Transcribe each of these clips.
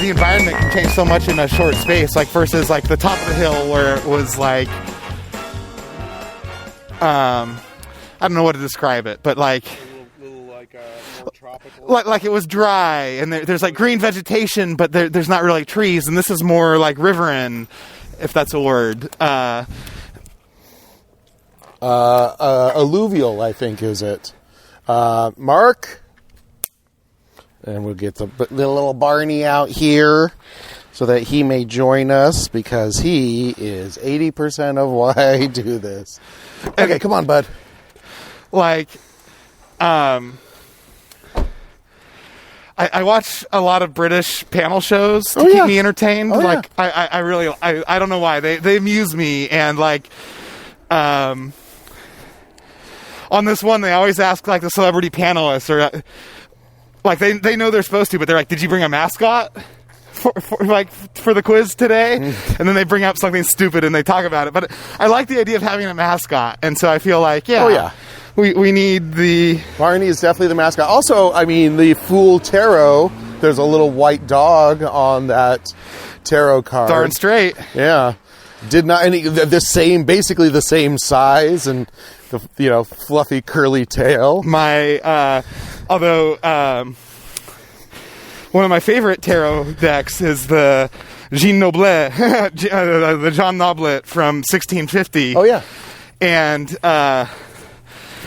the environment can change so much in a short space, like versus like the top of the hill where it was like, I don't know what to describe it, but like, more tropical. Like it was dry, and there's like green vegetation, but there's not really trees, and this is more like riverine, if that's a word. Alluvial, I think, is it? Mark? And we'll get the little Barney out here so that he may join us, because he is 80% of why I do this. Okay, come on, bud. Like, I watch a lot of British panel shows to keep me entertained. Like, I really, I don't know why. They amuse me. And, like, on this one, they always ask, like, the celebrity panelists, or, like, they know they're supposed to, but they're like, did you bring a mascot for the quiz today? And then they bring up something stupid and they talk about it. But I like the idea of having a mascot. And so I feel like, we need the... Barney is definitely the mascot. Also, I mean, the Fool Tarot, there's a little white dog on that tarot card. Darn straight. Yeah. Basically the same size and, fluffy curly tail. Although, one of my favorite tarot decks is the Jean Noblet, the Jean Noblet from 1650. Oh, yeah. And,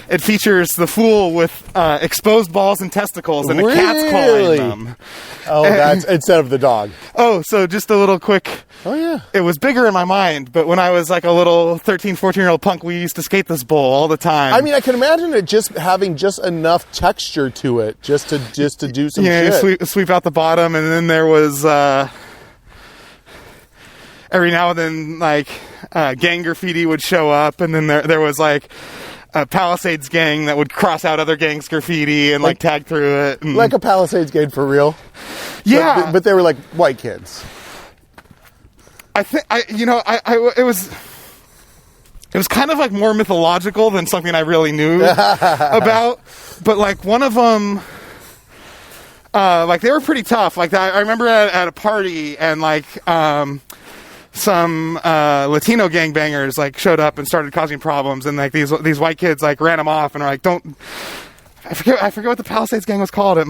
it features the Fool with exposed balls and testicles, and a cat's clawing them. Oh, that's instead of the dog. Oh, so just a little quick... Oh, yeah. It was bigger in my mind, but when I was like a little 13, 14-year-old punk, we used to skate this bowl all the time. I mean, I can imagine it just having just enough texture to it, just to do some shit. Sweep out the bottom, and then there was... every now and then, like, gang graffiti would show up, and then there was, like... a Palisades gang that would cross out other gangs' graffiti and like tag through it, and... like a Palisades gang for real. Yeah, but they were like white kids. It was kind of like more mythological than something I really knew about. But like one of them, like they were pretty tough. Like I remember at a party, and like some Latino gangbangers like showed up and started causing problems, and like these white kids like ran them off and are like, I forget what the Palisades gang was called.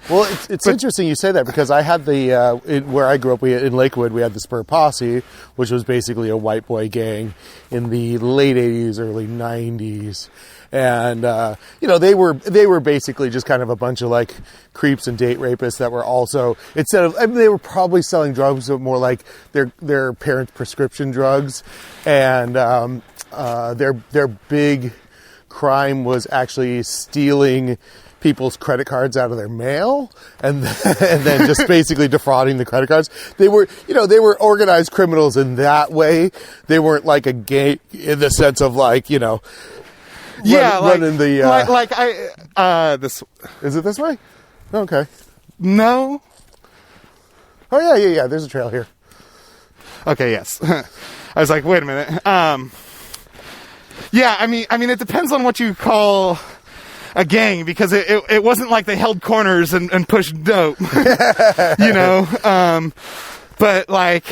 Well, it's interesting you say that, because I had where I grew up, in Lakewood, we had the Spur Posse, which was basically a white boy gang in the late 80s, early 90s. And, they were basically just kind of a bunch of like creeps and date rapists that were also, they were probably selling drugs, but more like their parents' prescription drugs. And, their big crime was actually stealing people's credit cards out of their mail and then just basically defrauding the credit cards. They were organized criminals in that way. They weren't like a gang in the sense of like, running the... this... Is it this way? Okay. No. Oh, yeah. There's a trail here. Okay, yes. I was like, wait a minute. Yeah, I mean, it depends on what you call a gang, because it wasn't like they held corners and pushed dope, but like,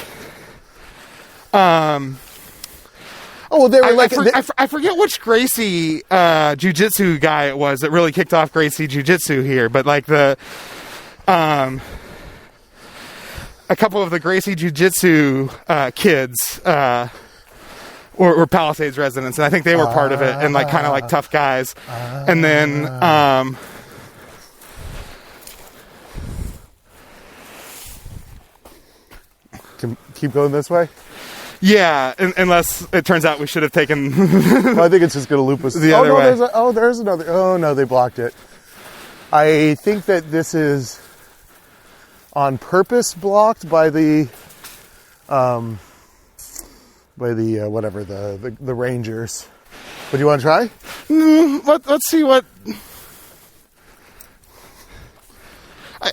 oh, well, they were I forget which Gracie jiu-jitsu guy it was that really kicked off Gracie jiu-jitsu here, but like a couple of the Gracie jiu-jitsu kids were Palisades residents, and I think they were part of it, and like kind of like tough guys. And then keep going this way. Yeah, unless it turns out we should have taken... Well, I think it's just going to loop us the other way. There's another... Oh, no, they blocked it. I think that this is on purpose blocked by the... whatever, the Rangers. But do you want to try? Let's see what...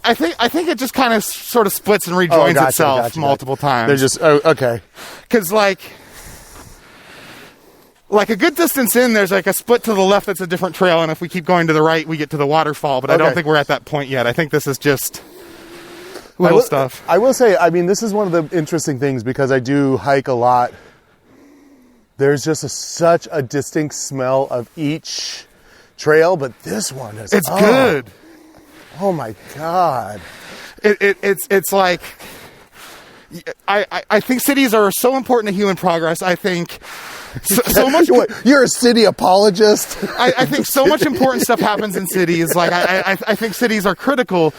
I think it just kind of sort of splits and rejoins itself multiple times. They're just... Oh, okay. Because, like a good distance in, there's like a split to the left that's a different trail, and if we keep going to the right, we get to the waterfall, but I don't think we're at that point yet. I think this is just... little stuff. I will say, I mean, this is one of the interesting things because I do hike a lot. There's just such a distinct smell of each trail, but this one is... It's good. Oh my God. It's like... I think cities are so important to human progress. I think so much. You're a city apologist. I think so much important stuff happens in cities. Like I think cities are critical,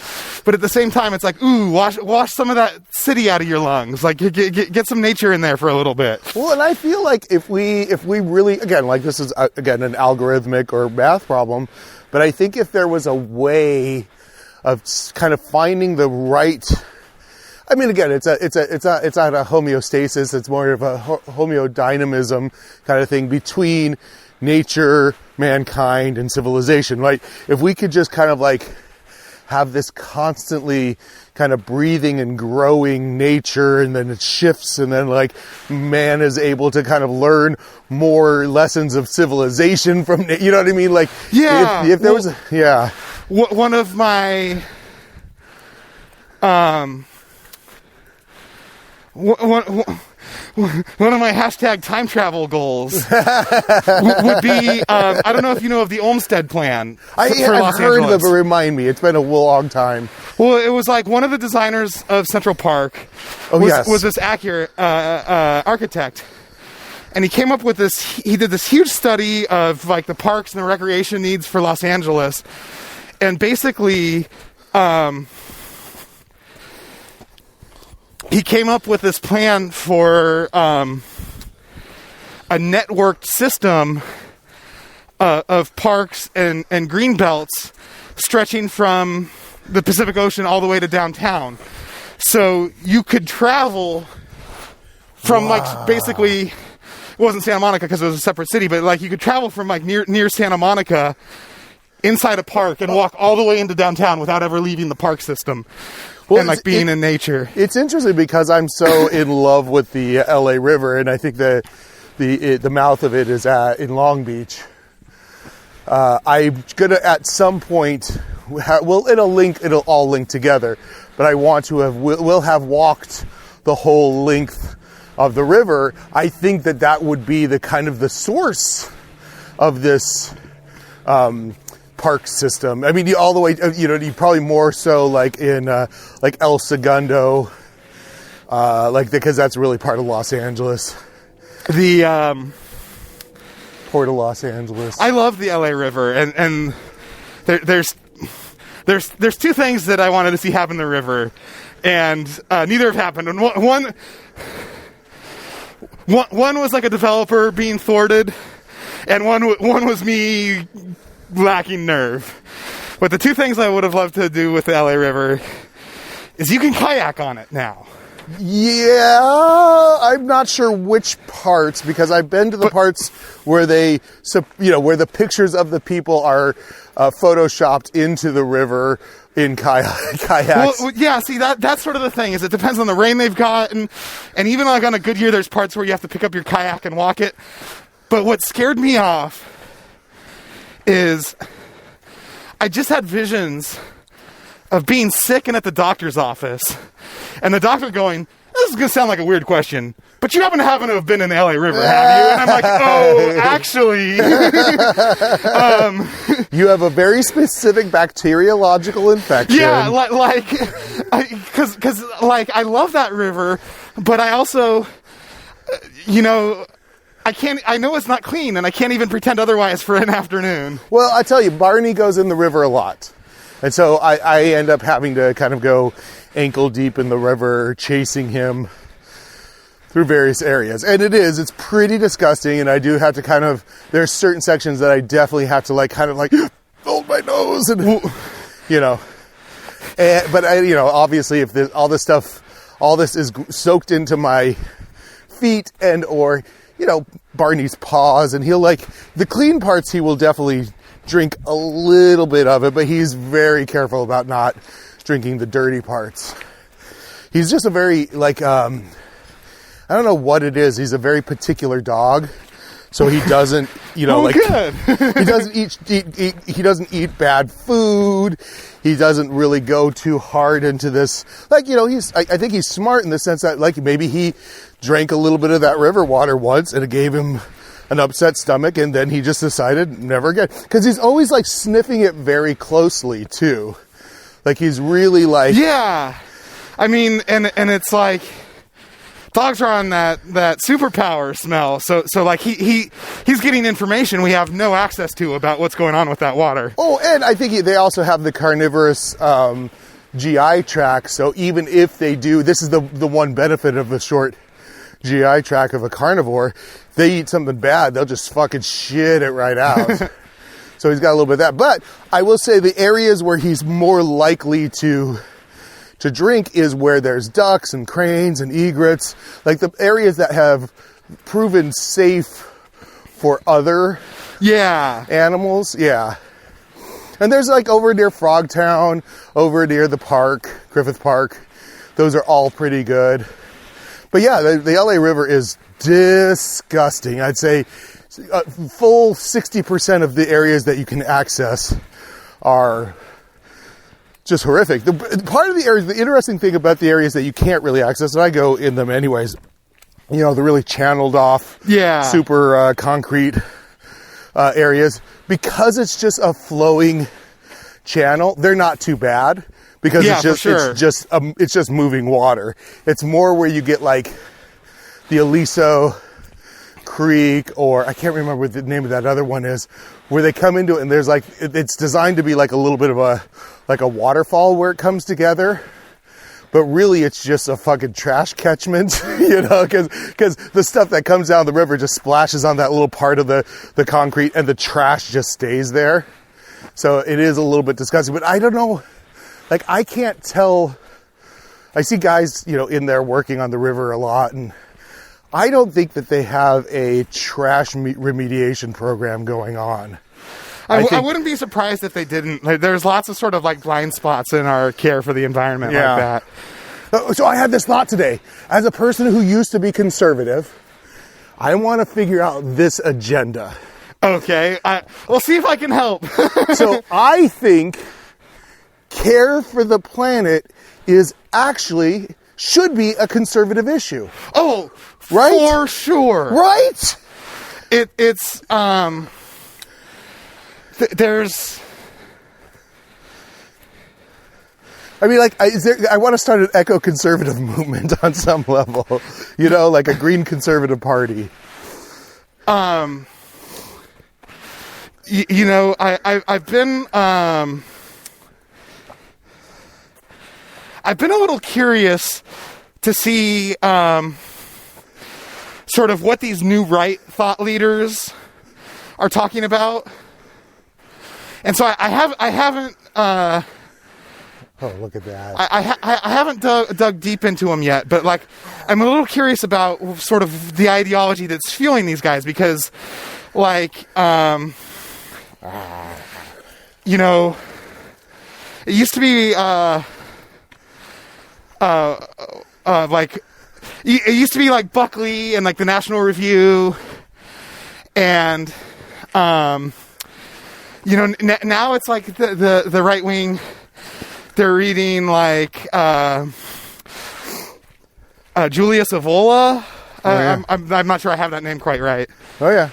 but at the same time, it's like, ooh, wash some of that city out of your lungs. Like get some nature in there for a little bit. Well, and I feel like if we really, again, like this is again an algorithmic or math problem, but I think if there was a way of kind of finding the right. I mean, again, it's not a homeostasis. It's more of a homeodynamism kind of thing between nature, mankind, and civilization. Like, if we could just kind of like have this constantly kind of breathing and growing nature, and then it shifts, and then like man is able to kind of learn more lessons of civilization from, you know what I mean? Like, yeah, if there was, one of my, one of my hashtag time travel goals would be, I don't know if you know of the Olmsted plan for Los I've heard Angeles. of it, but remind me. It's been a long time. Well, it was like one of the designers of Central Park was this architect. And he came up with this, he did this huge study of like the parks and the recreation needs for Los Angeles. And basically, he came up with this plan for a networked system of parks and green belts stretching from the Pacific Ocean all the way to downtown. So you could travel from like basically, it wasn't Santa Monica because it was a separate city, but like you could travel from like near Santa Monica inside a park and walk all the way into downtown without ever leaving the park system. Well, and like being in nature. It's interesting because I'm so in love with the LA River, and I think the mouth of it is in Long Beach. I'm gonna at some point, it'll all link together, but I want to will have walked the whole length of the river. I think that would be the kind of the source of this park system. I mean, you all the way, you probably more so like in like El Segundo, because that's really part of Los Angeles. The Port of Los Angeles. I love the LA River, and there's two things that I wanted to see happen in the river, and neither have happened. And one was like a developer being thwarted, and one was me lacking nerve. But the two things I would have loved to do with the LA River is you can kayak on it now. Yeah, I'm not sure which parts, because I've been to the parts where where the pictures of the people are photoshopped into the river in kayaks. Well, yeah, see, that's sort of the thing, is it depends on the rain they've got, and even like on a good year, there's parts where you have to pick up your kayak and walk it. But what scared me off is I just had visions of being sick and at the doctor's office, and the doctor going, "This is going to sound like a weird question, but you happen to have been in the LA River, have you?" And I'm like, "Oh, actually." You have a very specific bacteriological infection. Yeah, because I love that river, but I also, I know it's not clean, and I can't even pretend otherwise for an afternoon. Well, I tell you, Barney goes in the river a lot. And so I end up having to kind of go ankle deep in the river, chasing him through various areas. And it's pretty disgusting, and I do have to there's certain sections that I definitely have to hold my nose and, but obviously if all this is soaked into my feet or Barney's paws, and he'll the clean parts, he will definitely drink a little bit of it, but he's very careful about not drinking the dirty parts. He's just a very I don't know what it is. He's a very particular dog. so he doesn't, good. he doesn't he doesn't eat bad food. He doesn't really go too hard into this. I think he's smart in the sense that, maybe he drank a little bit of that river water once and it gave him an upset stomach, and then he just decided never again. Because he's always, sniffing it very closely, too. He's really, Yeah. I mean, and it's dogs are on that superpower smell, so he's getting information we have no access to about what's going on with that water. Oh, and I think they also have the carnivorous GI tract, so even if they do, this is the one benefit of the short GI tract of a carnivore, they eat something bad, they'll just fucking shit it right out. So he's got a little bit of that. But I will say the areas where he's more likely to drink is where there's ducks and cranes and egrets, the areas that have proven safe for other animals. Yeah. And there's over near Frogtown, over near the park, Griffith Park. Those are all pretty good. But yeah, the LA River is disgusting. I'd say full 60% of the areas that you can access are just horrific. The interesting thing about the areas that you can't really access, and I go in them anyways, the really channeled off, super concrete areas, because it's just a flowing channel, they're not too bad. Because it's just moving water. It's more where you get the Aliso Creek, or I can't remember what the name of that other one is, where they come into it and there's it's designed to be a little bit of a waterfall where it comes together. But really it's just a fucking trash catchment, because the stuff that comes down the river just splashes on that little part of the concrete and the trash just stays there. So it is a little bit disgusting, but I don't know. I can't tell. I see guys, in there working on the river a lot, and I don't think that they have a trash remediation program going on. I wouldn't be surprised if they didn't. There's lots of sort of blind spots in our care for the environment like that. So I had this thought today. As a person who used to be conservative, I want to figure out this agenda. Okay. We'll see if I can help. So I think care for the planet should be a conservative issue. Oh, right? For sure. Right? It's there's I mean, I want to start an eco-conservative movement on some level, a green conservative party. I've been a little curious to see sort of what these new right thought leaders are talking about. And so I haven't oh, look at that. I haven't dug deep into them yet, but I'm a little curious about sort of the ideology that's fueling these guys, because it used to be it used to be Buckley and the National Review, and now it's the right wing. They're reading Julius Evola. I'm not sure I have that name quite right. Oh yeah.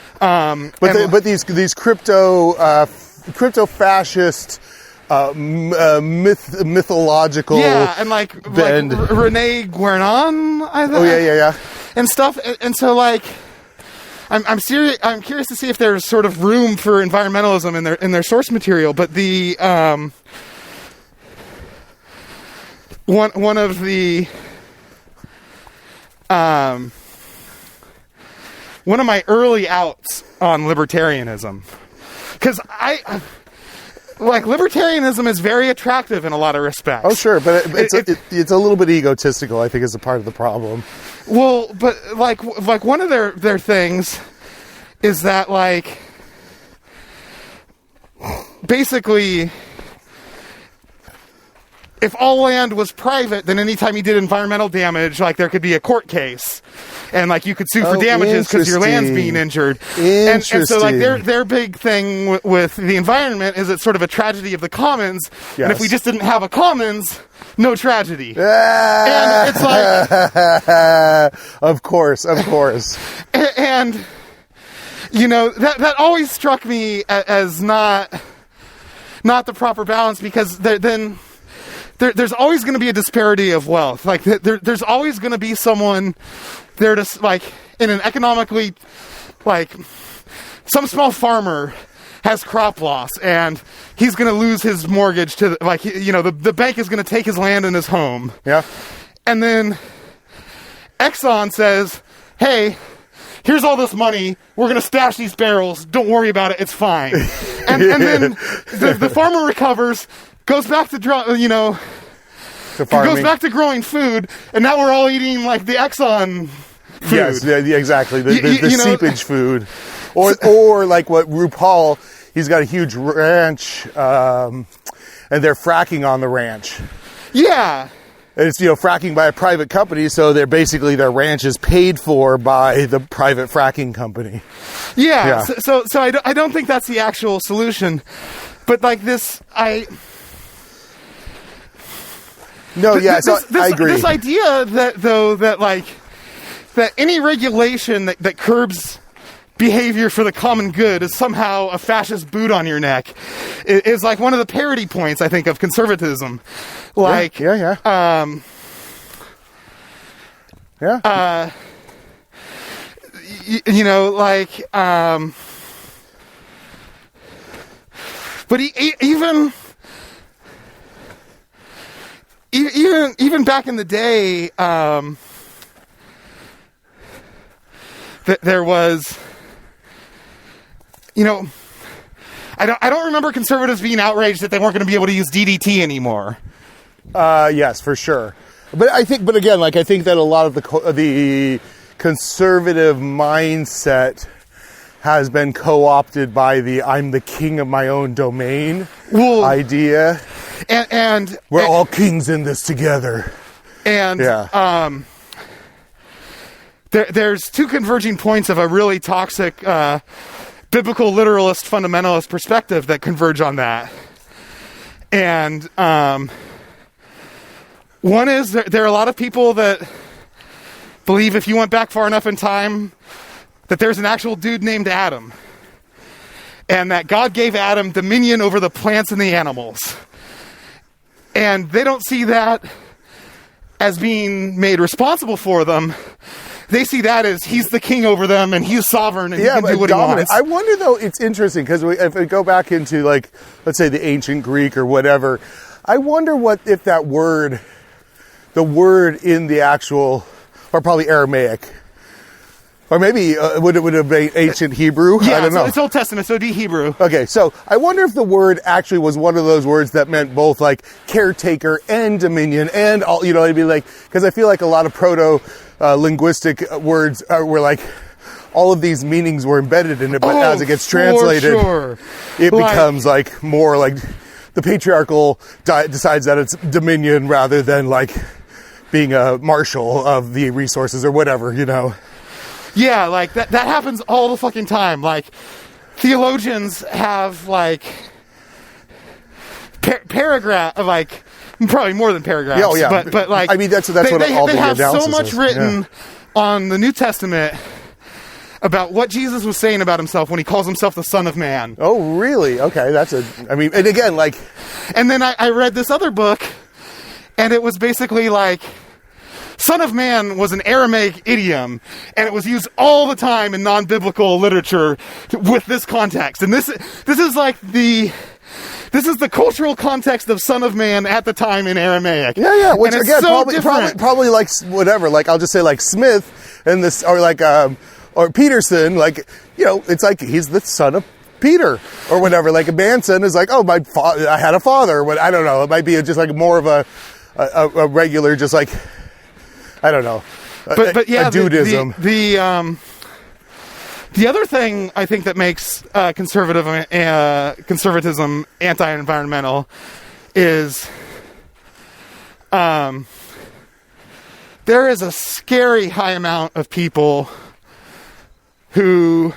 But these crypto fascist mythological and bend. Rene Guénon, I think. Oh yeah. And stuff, and so I'm serious. I'm curious to see if there's sort of room for environmentalism in their source material. But the one of my early outs on libertarianism, because libertarianism is very attractive in a lot of respects. Oh sure, but it's a little bit egotistical, I think, is a part of the problem. Well, but one of their things is that basically if all land was private, then anytime you did environmental damage, like there could be a court case, and like you could sue for damages because your land's being injured. And so like their big thing with the environment is it's sort of a tragedy of the commons. Yes. And if we just didn't have a commons, no tragedy. And it's like, of course. And you know, that always struck me as not the proper balance, because there's always going to be a disparity of wealth. Like there's always going to be someone there to, like, in an economically, like, some small farmer has crop loss and he's going to lose his mortgage to, like, you know, the bank is going to take his land and his home. Yeah. And then Exxon says, hey, here's all this money. We're going to stash these barrels. Don't worry about it. It's fine. And then the farmer recovers, goes back to goes back to growing food, and now we're all eating like the Exxon food. Yes, yeah, exactly. The seepage food, or like what RuPaul. He's got a huge ranch, and they're fracking on the ranch. Yeah. And it's, you know, fracking by a private company, so they're basically, their ranch is paid for by the private fracking company. Yeah. So I don't think that's the actual solution, but like this, I agree. This idea that any regulation that curbs behavior for the common good is somehow a fascist boot on your neck is like one of the parody points, I think, of conservatism. Like, you know, like, but even back in the day, that there was, you know, I don't remember conservatives being outraged that they weren't going to be able to use DDT anymore. Yes, for sure. But I think that a lot of the conservative mindset has been co-opted by the "I'm the king of my own domain" idea, and we're all kings in this together. And there's two converging points of a really toxic biblical literalist fundamentalist perspective that converge on that. And one is there are a lot of people that believe if you went back far enough in time that there's an actual dude named Adam, and that God gave Adam dominion over the plants and the animals. And they don't see that as being made responsible for them. They see that as he's the king over them and he's sovereign and he can do what he wants. I wonder, though, it's interesting because if we go back into, like, let's say the ancient Greek or whatever, I wonder if that word, the word in the actual, or probably Aramaic, or maybe would it have been ancient Hebrew? Yeah, I don't know. It's Old Testament, so it'd be Hebrew. Okay, so I wonder if the word actually was one of those words that meant both, like, caretaker and dominion and all, you know, it'd be like, because I feel like a lot of linguistic words were like, all of these meanings were embedded in it, but as it gets translated, it becomes like more like the patriarchal decides that it's dominion rather than like being a marshal of the resources or whatever, you know. Yeah, like that happens all the fucking time. Like, theologians have like paragraph, like probably more than paragraphs. Oh, yeah. But like, I mean, that's what all the have analysis so much is. written on the New Testament about what Jesus was saying about himself when he calls himself the Son of Man. Oh, really? Okay, and again, like, and then I read this other book, and it was basically like, Son of Man was an Aramaic idiom, and it was used all the time in non-biblical literature with this context. And this is like the cultural context of Son of Man at the time in Aramaic. Yeah. Which and again, so probably like whatever. Like, I'll just say like Smith and this, or like or Peterson. Like, you know, it's like he's the son of Peter or whatever. Like a Manson is like, oh, I had a father. What, I don't know. It might be just like more of a regular, just like, I don't know. But yeah, a dudism. The other thing I think that makes conservatism anti-environmental is there is a scary high amount of people who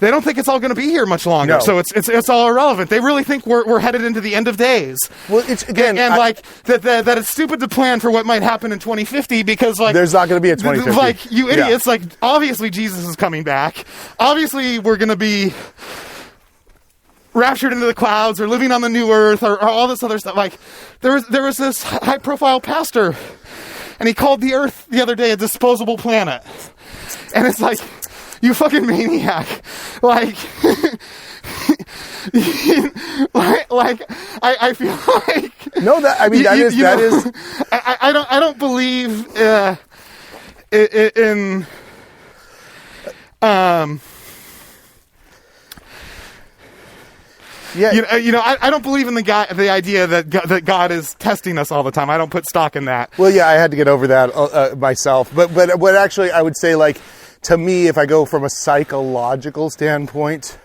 they don't think it's all going to be here much longer. No. So it's all irrelevant. They really think we're headed into the end of days. Well, it's again, and like that it's stupid to plan for what might happen in 2050 because like there's not going to be a 2050. Like you idiots, like obviously Jesus is coming back. Obviously we're going to be raptured into the clouds or living on the new earth or all this other stuff. Like there was this high profile pastor, and he called the earth the other day a disposable planet, and it's like, you fucking maniac. Like, I feel like... No, that, I mean, that is... I don't believe in... Yeah. I don't believe in the idea that God is testing us all the time. I don't put stock in that. Well, yeah, I had to get over that myself. But what actually I would say, like, to me, if I go from a psychological standpoint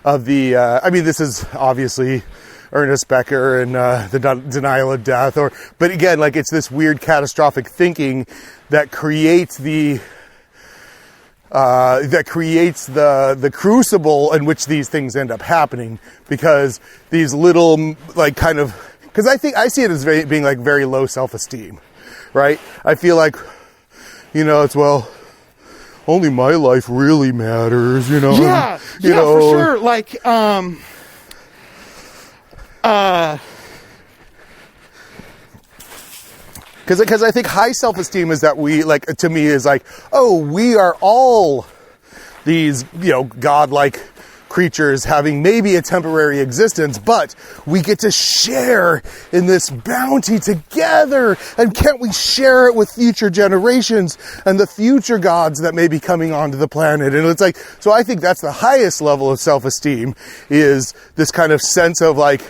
of the, I mean, this is obviously Ernest Becker and the denial of death, but again, like, it's this weird catastrophic thinking that creates the crucible in which these things end up happening, because these little, like, kind of, because I see it as being like very low self-esteem, right? I feel like, it's, well, only my life really matters, Yeah, for sure. Like, because I think high self-esteem is that we, like, to me is like, oh, we are all these, godlike creatures having maybe a temporary existence, but we get to share in this bounty together, and can't we share it with future generations and the future gods that may be coming onto the planet? And it's like, so I think that's the highest level of self-esteem, is this kind of sense of like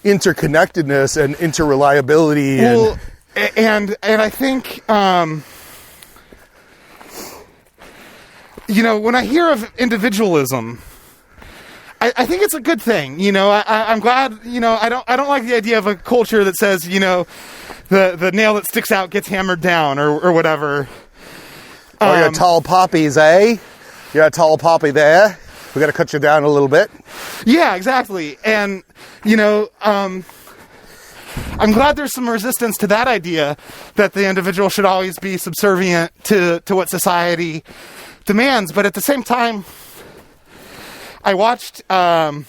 interconnectedness and interreliability. Well, and I think when I hear of individualism, I think it's a good thing. I'm glad. I don't like the idea of a culture that says, the nail that sticks out gets hammered down or whatever. Oh, you're tall poppies, eh? You're a tall poppy there. We got to cut you down a little bit. Yeah, exactly. And I'm glad there's some resistance to that idea that the individual should always be subservient to what society demands. But at the same time, I watched, I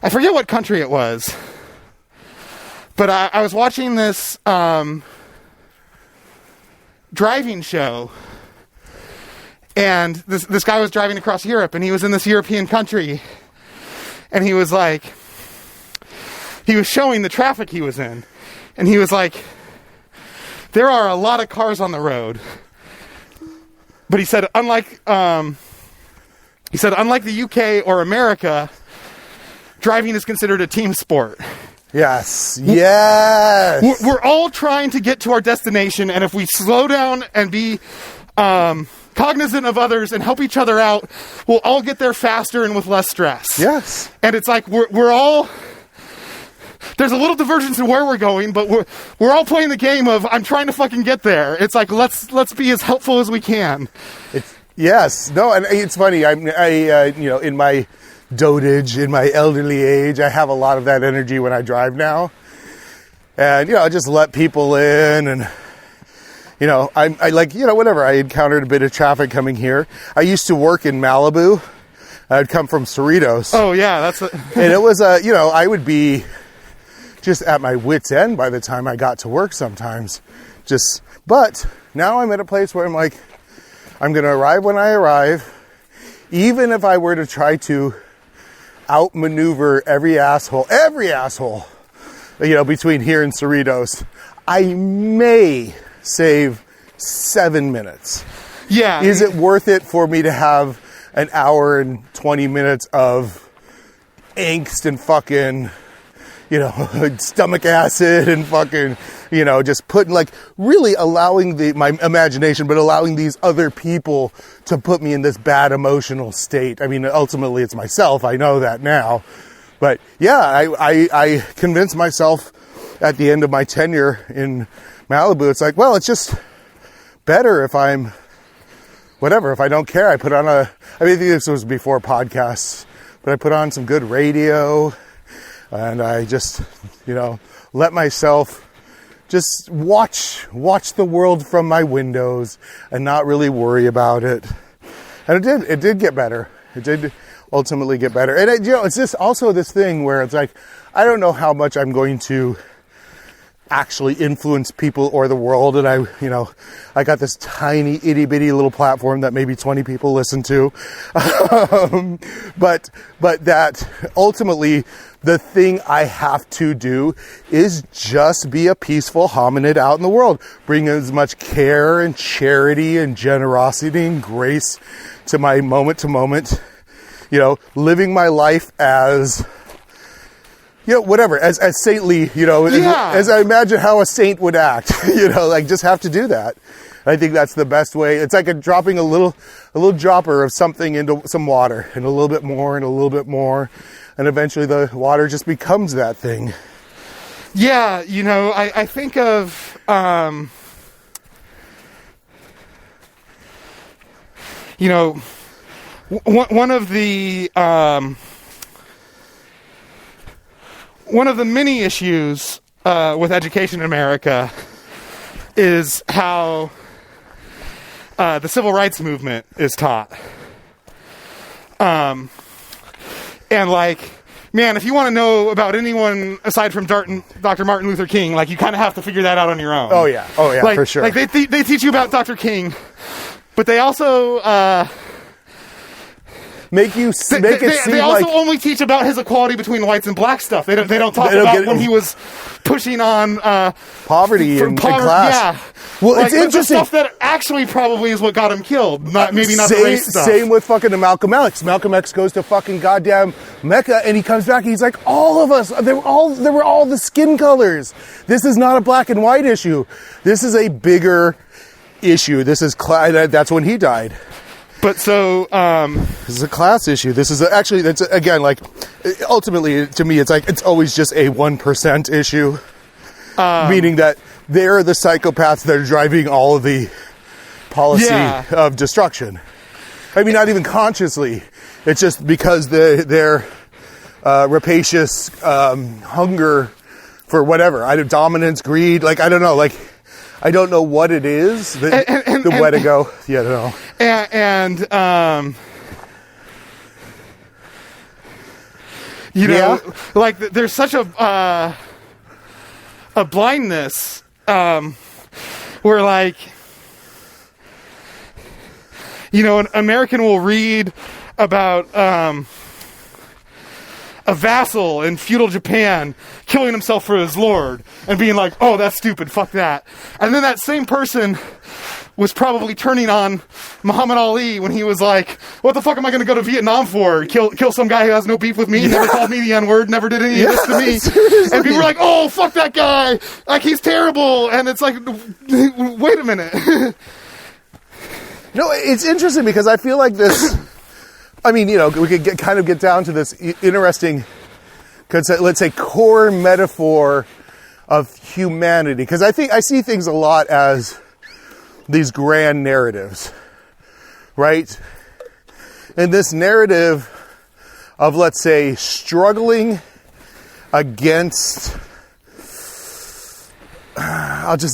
forget what country it was, but I was watching this driving show, and this guy was driving across Europe, and he was in this European country, and he was showing the traffic he was in, and he was like, there are a lot of cars on the road, but he said, unlike the UK or America, driving is considered a team sport. Yes. We're all trying to get to our destination, and if we slow down and be cognizant of others and help each other out, we'll all get there faster and with less stress. Yes. And it's like we're all... There's a little divergence in where we're going, but we're all playing the game of, I'm trying to fucking get there. It's like, let's be as helpful as we can. Yes. No, and it's funny. I in my dotage, in my elderly age, I have a lot of that energy when I drive now. And, I just let people in, and, I like, whatever. I encountered a bit of traffic coming here. I used to work in Malibu. I'd come from Cerritos. Oh, yeah. And it was, I would be just at my wit's end by the time I got to work sometimes. But now I'm at a place where I'm like, I'm going to arrive when I arrive. Even if I were to try to outmaneuver every asshole, between here and Cerritos, I may save 7 minutes. Yeah. Is it worth it for me to have an hour and 20 minutes of angst and fucking, stomach acid and fucking, just putting, like, really allowing my imagination, but allowing these other people to put me in this bad emotional state? I mean, ultimately it's myself. I know that now. But yeah, I convinced myself at the end of my tenure in Malibu, it's like, well, it's just better if I'm whatever. If I don't care, I put on I think this was before podcasts, but I put on some good radio and I just, let myself just watch the world from my windows and not really worry about it. And it did get better. It did ultimately get better. And it's just also this thing where it's like, I don't know how much I'm going to actually influence people or the world. And I got this tiny itty bitty little platform that maybe 20 people listen to. But that ultimately the thing I have to do is just be a peaceful hominid out in the world. Bring as much care and charity and generosity and grace to my moment to moment, living my life as, whatever, as saintly, as I imagine how a saint would act, just have to do that. I think that's the best way. It's like dropping a little dropper of something into some water, and a little bit more and a little bit more, and eventually the water just becomes that thing. Yeah, I think of one of the many issues with education in America is how the civil rights movement is taught. And man, if you want to know about anyone aside from Dr. Martin Luther King, you kind of have to figure that out on your own. Oh yeah, for sure. They teach you about Dr. King, but they also make it seem like they also only teach about his equality between whites and black stuff. They don't talk about when he was pushing on poverty and class. Yeah. Well, it's interesting. The stuff that actually probably is what got him killed. Maybe not the race stuff. Same with fucking Malcolm X. Malcolm X goes to fucking goddamn Mecca and he comes back and he's like, all of us, there were all the skin colors. This is not a black and white issue. This is a bigger issue. This is that's when he died. But so, this is a class issue. This is that's again, ultimately to me, it's always just a 1% issue. Meaning that they're the psychopaths that are driving all of the policy of destruction. I mean, not even consciously. It's just because their rapacious hunger for whatever, dominance, greed, I don't know, I don't know what it is. The way to go. Yeah, I don't know. There's such a blindness where an American will read about a vassal in feudal Japan killing himself for his lord and being like, oh, that's stupid, fuck that. And then that same person was probably turning on Muhammad Ali when he was like, what the fuck am I going to go to Vietnam for? Kill some guy who has no beef with me, never called me the N-word, never did any of this to me. Seriously. And people were like, oh, fuck that guy. He's terrible. And it's like, wait a minute. No, it's interesting because I feel like this, we could get down to this interesting, let's say, core metaphor of humanity. Because I see things a lot as these grand narratives, right? And this narrative of, let's say, struggling against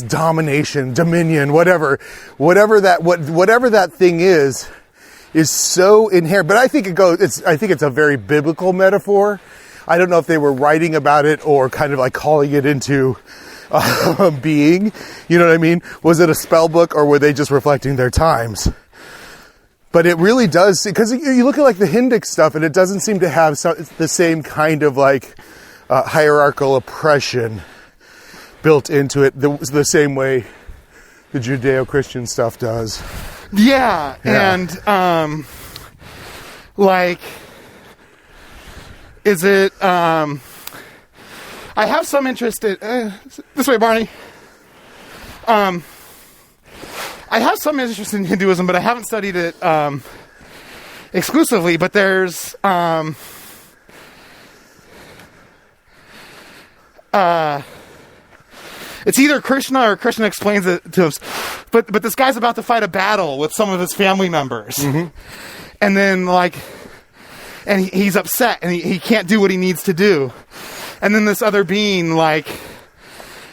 domination, dominion, whatever that thing is so inherent. But I think it's a very biblical metaphor. I don't know if they were writing about it or kind of calling it into being, you know what I mean? Was it a spell book or were they just reflecting their times? But it really does, because you look at the Hindic stuff and it doesn't seem to have the same kind of hierarchical oppression built into it the same way the Judeo-Christian stuff does. Yeah. And is it I have some interest in this way, Barney. I have some interest in Hinduism, but I haven't studied it exclusively. But there's it's either Krishna or Krishna explains it to him. But this guy's about to fight a battle with some of his family members. Mm-hmm. And then, like, and he's upset, and he can't do what he needs to do. And then this other being, like,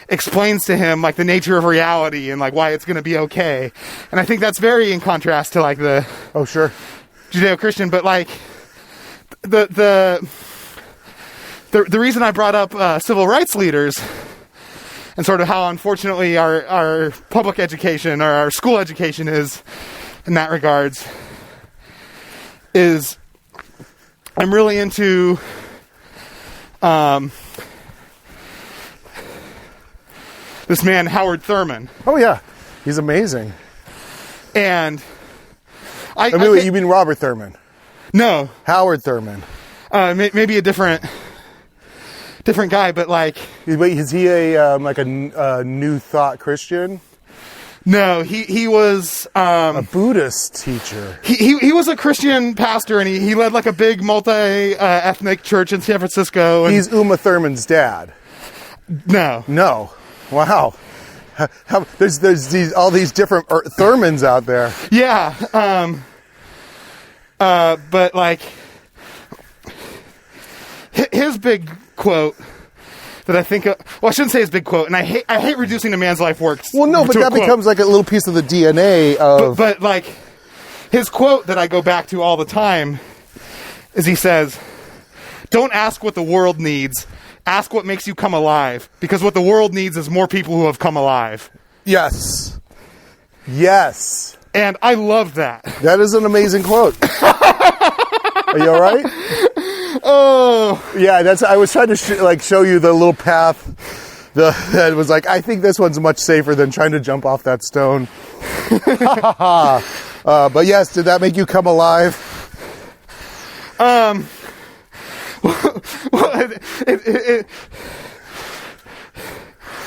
explains to him, like, the nature of reality and, like, why it's going to be okay. And I think that's very in contrast to, like, the... Oh, sure. Judeo-Christian, but, like, the reason I brought up civil rights leaders and sort of how, unfortunately, our public education or our school education is in that regards is I'm really into this man, Howard Thurman. Oh, yeah. He's amazing. And you mean Robert Thurman? No. Howard Thurman. Maybe a different guy, but like... Wait, is he a New Thought Christian? No, he was... a Buddhist teacher. He was a Christian pastor, and he led like a big multi-ethnic church in San Francisco. And he's Uma Thurman's dad. No. Wow. There's all these different Thurmans out there. Yeah. But like his big quote that I think, I shouldn't say his big quote, and I hate reducing a man's life work. Well, no, but that becomes like a little piece of the DNA of. But like his quote that I go back to all the time is he says, "Don't ask what the world needs. Ask what makes you come alive, because what the world needs is more people who have come alive." Yes. And I love that. That is an amazing quote. Are you all right? Oh. Yeah, I was trying to show you the little path that was like, I think this one's much safer than trying to jump off that stone. But yes, did that make you come alive?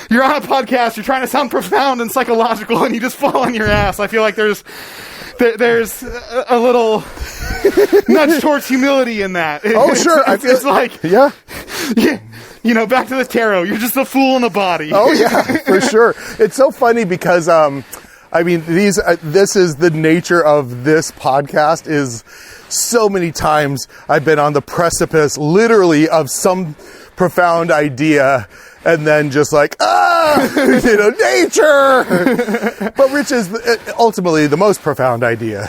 You're on a podcast, you're trying to sound profound and psychological, and you just fall on your ass. I feel like there's a little nudge towards humility in that. Oh, sure. It's like, yeah, you know, back to the tarot. You're just a fool in a body. Oh, yeah, for sure. It's so funny because, I mean, this is the nature of this podcast is so many times I've been on the precipice, literally, of some profound idea, and then just like, nature! But Rich is ultimately the most profound idea,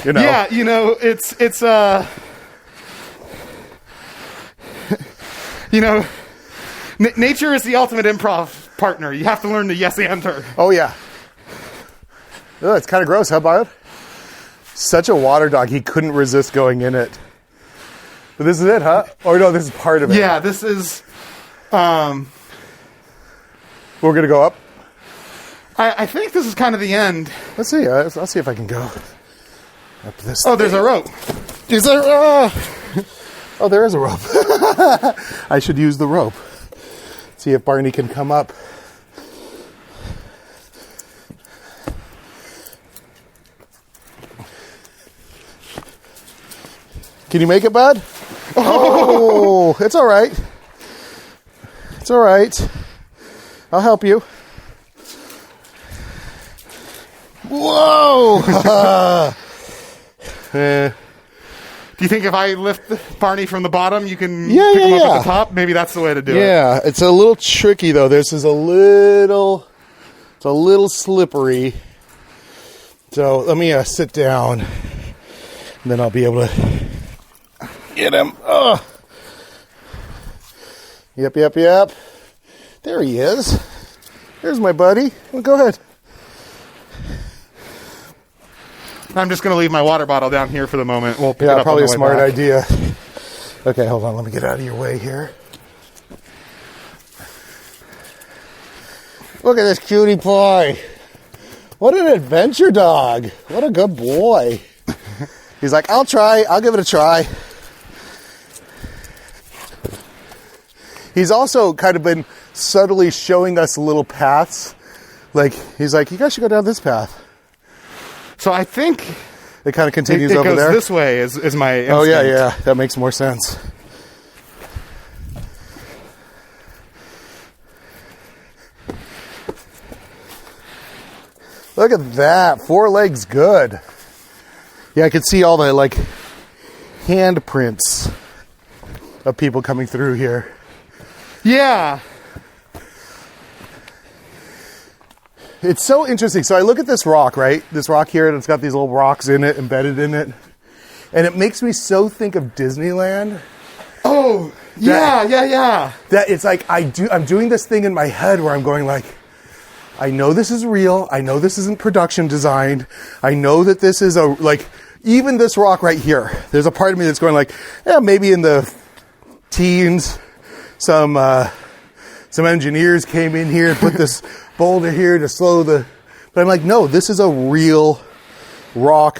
you know? Yeah, you know, it's you know, nature is the ultimate improv partner. You have to learn to yes-and her. Oh, yeah. Oh, it's kind of gross. How about it? Such a water dog. He couldn't resist going in it. But this is it, huh? Or no, this is part of it. Yeah, this is... We're going to go up? I think this is kind of the end. Let's see. I'll see if I can go up this thing. There's a rope. Is there... Oh, there is a rope. I should use the rope. See if Barney can come up. Can you make it, bud? Oh, it's all right. It's all right. I'll help you. Whoa! Do you think if I lift Barney from the bottom, you can pick him up at the top? Maybe that's the way to do it. Yeah, it's a little tricky, though. This is a little slippery. So let me sit down, and then I'll be able to get him. Oh. Yep. There he is. There's my buddy. Well, go ahead. I'm just going to leave my water bottle down here for the moment. We'll pick it up probably on the a smart way back. idea. Okay, hold on. Let me get out of your way here. Look at this cutie pie. What an adventure dog. What a good boy. He's like, I'll try. I'll give it a try. He's also kind of been subtly showing us little paths. Like, he's like, you guys should go down this path. So I think it kind of continues it over goes there. This way is my instinct. Oh, yeah. That makes more sense. Look at that. 4 legs good. Yeah, I could see all the, like, handprints of people coming through here. Yeah. It's so interesting. So I look at this rock, right? This rock here, and it's got these little rocks in it, embedded in it. And it makes me so think of Disneyland. Oh, yeah. That it's like I'm doing this thing in my head where I'm going like, I know this is real. I know this isn't production designed. I know that this is even this rock right here. There's a part of me that's going like, yeah, maybe in the teens, some engineers came in here and put this boulder here to slow the. But I'm like, no, this is a real rock.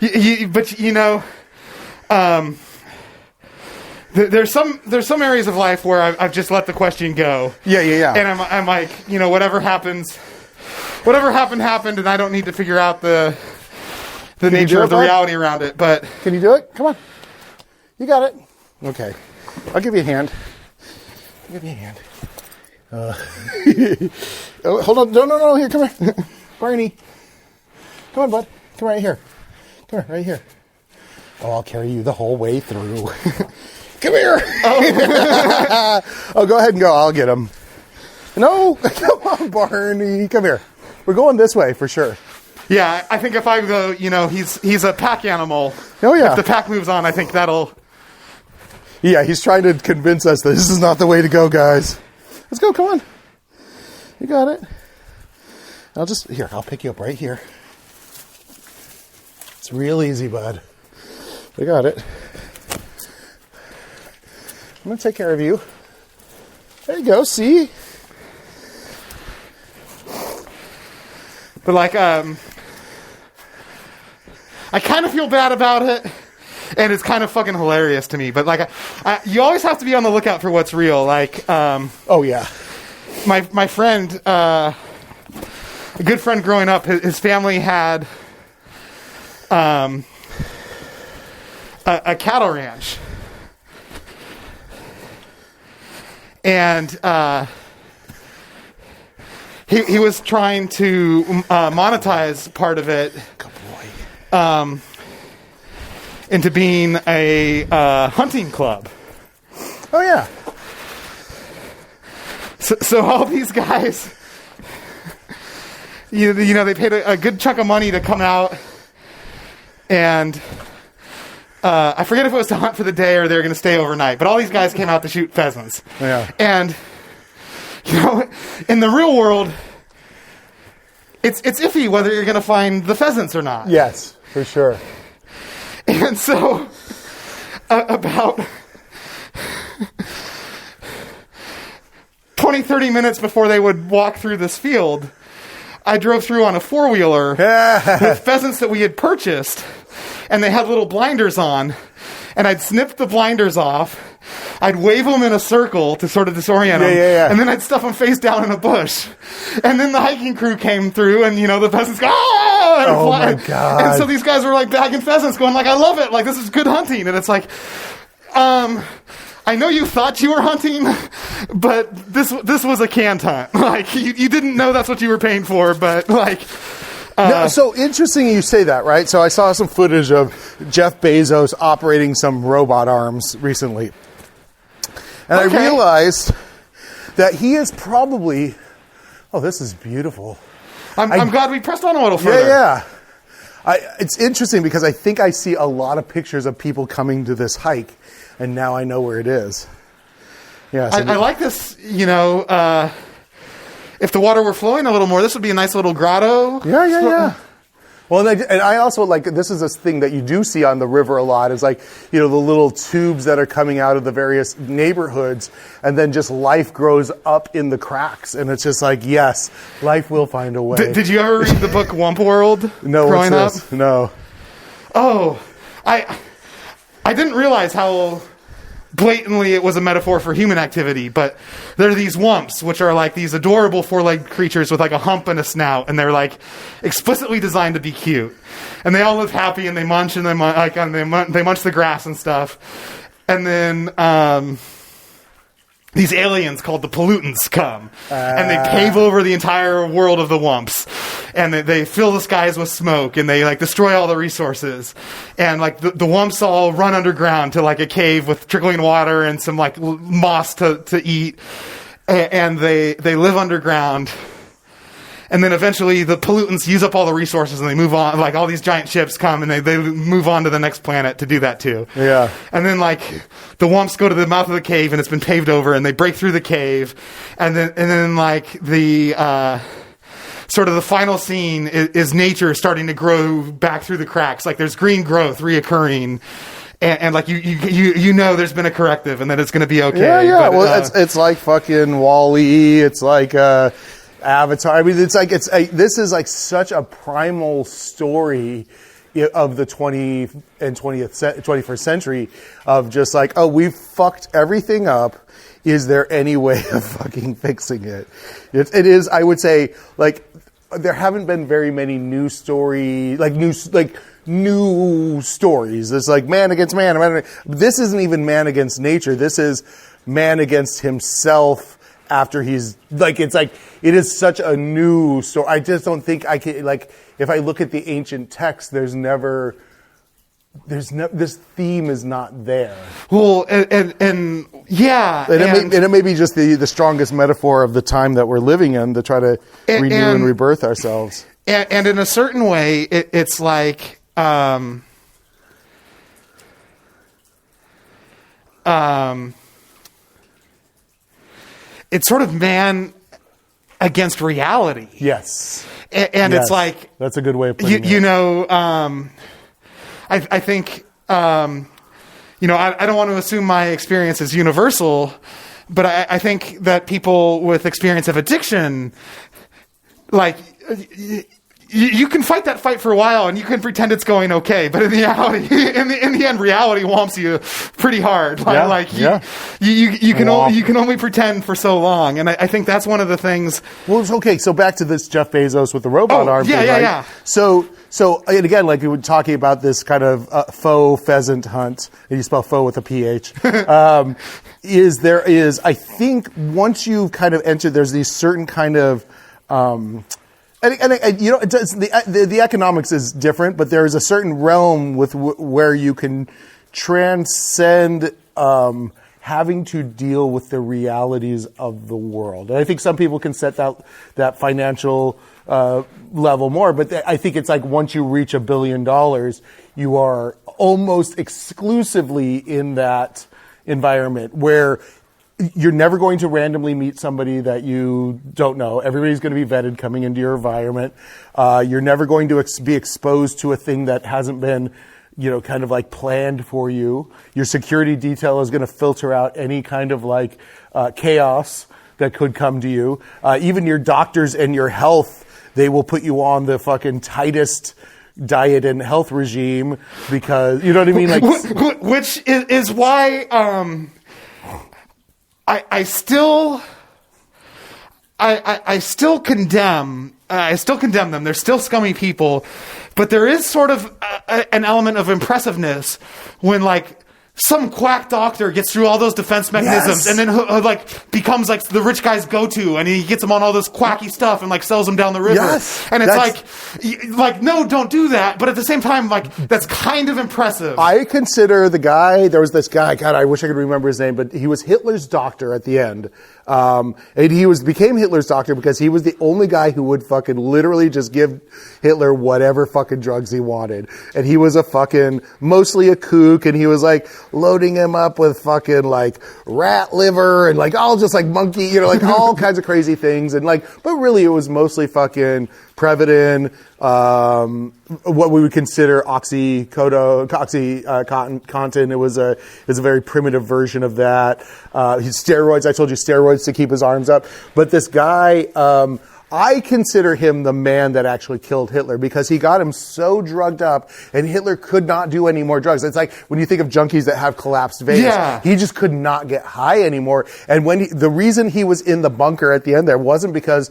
But you know, there's some areas of life where I've just let the question go. Yeah. And I'm like, you know, whatever happened, and I don't need to figure out the nature of the reality around it. But can you do it? Come on, you got it. Okay, I'll give you a hand. Oh, hold on, no, here, come here, Barney. Come on, bud. Come right here. Come here, right here. Oh, I'll carry you the whole way through. Come here. Oh, go ahead and go. I'll get him. No, come on, Barney. Come here. We're going this way for sure. Yeah, I think if I go, you know, he's a pack animal. Oh, yeah. If the pack moves on, I think that'll... Yeah, he's trying to convince us that this is not the way to go, guys. Let's go, come on. You got it. I'll pick you up right here. It's real easy, bud. I got it. I'm going to take care of you. There you go, see? But like, I kind of feel bad about it, and it's kind of fucking hilarious to me. But like, you always have to be on the lookout for what's real. Like, oh yeah, my friend, a good friend growing up, his family had a cattle ranch, and he was trying to monetize part of it. Good boy. Into being a hunting club. Oh yeah. So all these guys, you know, they paid a good chunk of money to come out, and I forget if it was to hunt for the day or they were going to stay overnight. But all these guys came out to shoot pheasants. Yeah. And you know, in the real world, it's iffy whether you're going to find the pheasants or not. Yes, for sure. And so, about 20, 30 minutes before they would walk through this field, I drove through on a four-wheeler with pheasants that we had purchased, and they had little blinders on, and I'd snip the blinders off, I'd wave them in a circle to sort of disorient them, and then I'd stuff them face down in a bush. And then the hiking crew came through, and, you know, the pheasants go, ah! And oh, my God. And so these guys were, like, bagging pheasants, going, like, I love it. Like, this is good hunting. And it's like, I know you thought you were hunting, but this was a canned hunt. Like, you didn't know that's what you were paying for, but, like... No, so interesting you say that, right? So I saw some footage of Jeff Bezos operating some robot arms recently. And I realized that he is probably... Oh, this is beautiful. I'm glad we pressed on a little further. Yeah. It's interesting because I think I see a lot of pictures of people coming to this hike, and now I know where it is. Yeah, so I like this, you know... if the water were flowing a little more, this would be a nice little grotto. Yeah. Well, and I also like, this is this thing that you do see on the river a lot, is like, you know, the little tubes that are coming out of the various neighborhoods, and then just life grows up in the cracks. And it's just like, yes, life will find a way. Did you ever read the book Wump World? No, growing what's this? up? No. Oh, I didn't realize how blatantly it was a metaphor for human activity, but there are these wumps, which are like these adorable four-legged creatures with like a hump and a snout, and they're like explicitly designed to be cute, and they all live happy, and they munch, and they munch the grass and stuff, and then these aliens called the pollutants come, and they pave over the entire world of the Wumps, and they fill the skies with smoke, and they like destroy all the resources, and like the Wumps all run underground to like a cave with trickling water and some like moss to eat, and they live underground. And then eventually the pollutants use up all the resources and they move on. Like all these giant ships come and they move on to the next planet to do that too. Yeah. And then like the Wumps go to the mouth of the cave and it's been paved over and they break through the cave. And then like the, sort of the final scene is nature starting to grow back through the cracks. Like there's green growth reoccurring. And like you know there's been a corrective and that it's going to be okay. Yeah. But, well, it's like fucking Wall-E. It's like, Avatar. I mean, this is like such a primal story of the 21st century of just like, oh, we've fucked everything up. Is there any way of fucking fixing it? It is, I would say, like, there haven't been very many new stories. It's like man against man. This isn't even man against nature. This is man against himself. After he's like, it is such a new story. I just don't think I can, like, if I look at the ancient text, this theme is not there. Well, and yeah. And it may be just the strongest metaphor of the time that we're living in to try to renew and rebirth ourselves. And in a certain way, it's like, it's sort of man against reality. Yes. And yes. It's like... That's a good way of putting it. You know, I think, I don't want to assume my experience is universal, but I think that people with experience of addiction, like... You can fight that fight for a while, and you can pretend it's going okay. But in reality, in the end, reality whomps you pretty hard. You can only pretend for so long, and I think that's one of the things. Well, it's okay. So back to this Jeff Bezos with the robot arm. Yeah, thing, right? yeah. So and again, like we were talking about this kind of faux pheasant hunt. And you spell faux with a PH. I think once you kind of enter, there's these certain kind of. And you know, it does, the economics is different, but there is a certain realm with where you can transcend having to deal with the realities of the world. And I think some people can set that financial level more, but I think it's like once you reach $1 billion, you are almost exclusively in that environment where you're never going to randomly meet somebody that you don't know. Everybody's going to be vetted coming into your environment. You're never going to be exposed to a thing that hasn't been, kind of like planned for you. Your security detail is going to filter out any kind of like chaos that could come to you. Even your doctors and your health, they will put you on the fucking tightest diet and health regime because, you know what I mean? Like, which is why, I still condemn them. They're still scummy people, but there is sort of an element of impressiveness when like some quack doctor gets through all those defense mechanisms and then becomes like the rich guy's go-to, and he gets them on all this quacky stuff and like sells them down the river. Yes, and it's like no, don't do that. But at the same time, like that's kind of impressive. I consider there was this guy, God, I wish I could remember his name, but he was Hitler's doctor at the end. And he became Hitler's doctor because he was the only guy who would fucking literally just give Hitler whatever fucking drugs he wanted. And he was mostly a kook, and he was like loading him up with fucking like rat liver and like all just like monkey, like all kinds of crazy things. And like, but really it was mostly fucking Prevedin, what we would consider Oxycontin. It was a very primitive version of that. Steroids. I told you steroids to keep his arms up. But this guy, I consider him the man that actually killed Hitler because he got him so drugged up and Hitler could not do any more drugs. It's like when you think of junkies that have collapsed veins, he just could not get high anymore. And the reason he was in the bunker at the end there wasn't because,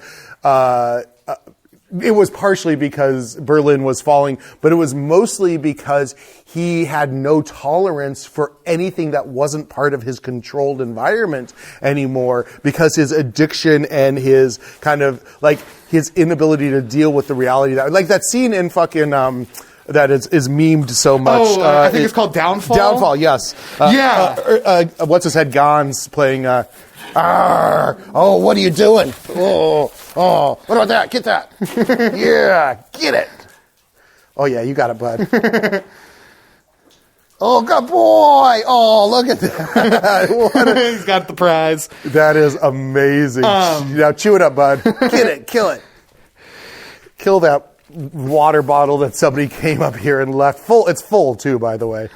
it was partially because Berlin was falling, but it was mostly because he had no tolerance for anything that wasn't part of his controlled environment anymore, because his addiction and his kind of like his inability to deal with the reality that, like that scene in fucking, that is memed so much. Oh, I think it's called Downfall. Downfall, yes. What's his head? Gonz playing, oh, what are you doing? Oh, what about that? Get that. Yeah, get it. Oh, yeah, you got it, bud. Oh, good boy. Oh, look at that. He's got the prize. That is amazing. Now chew it up, bud. Get it. Kill it. Kill that water bottle that somebody came up here and left. Full. It's full, too, by the way.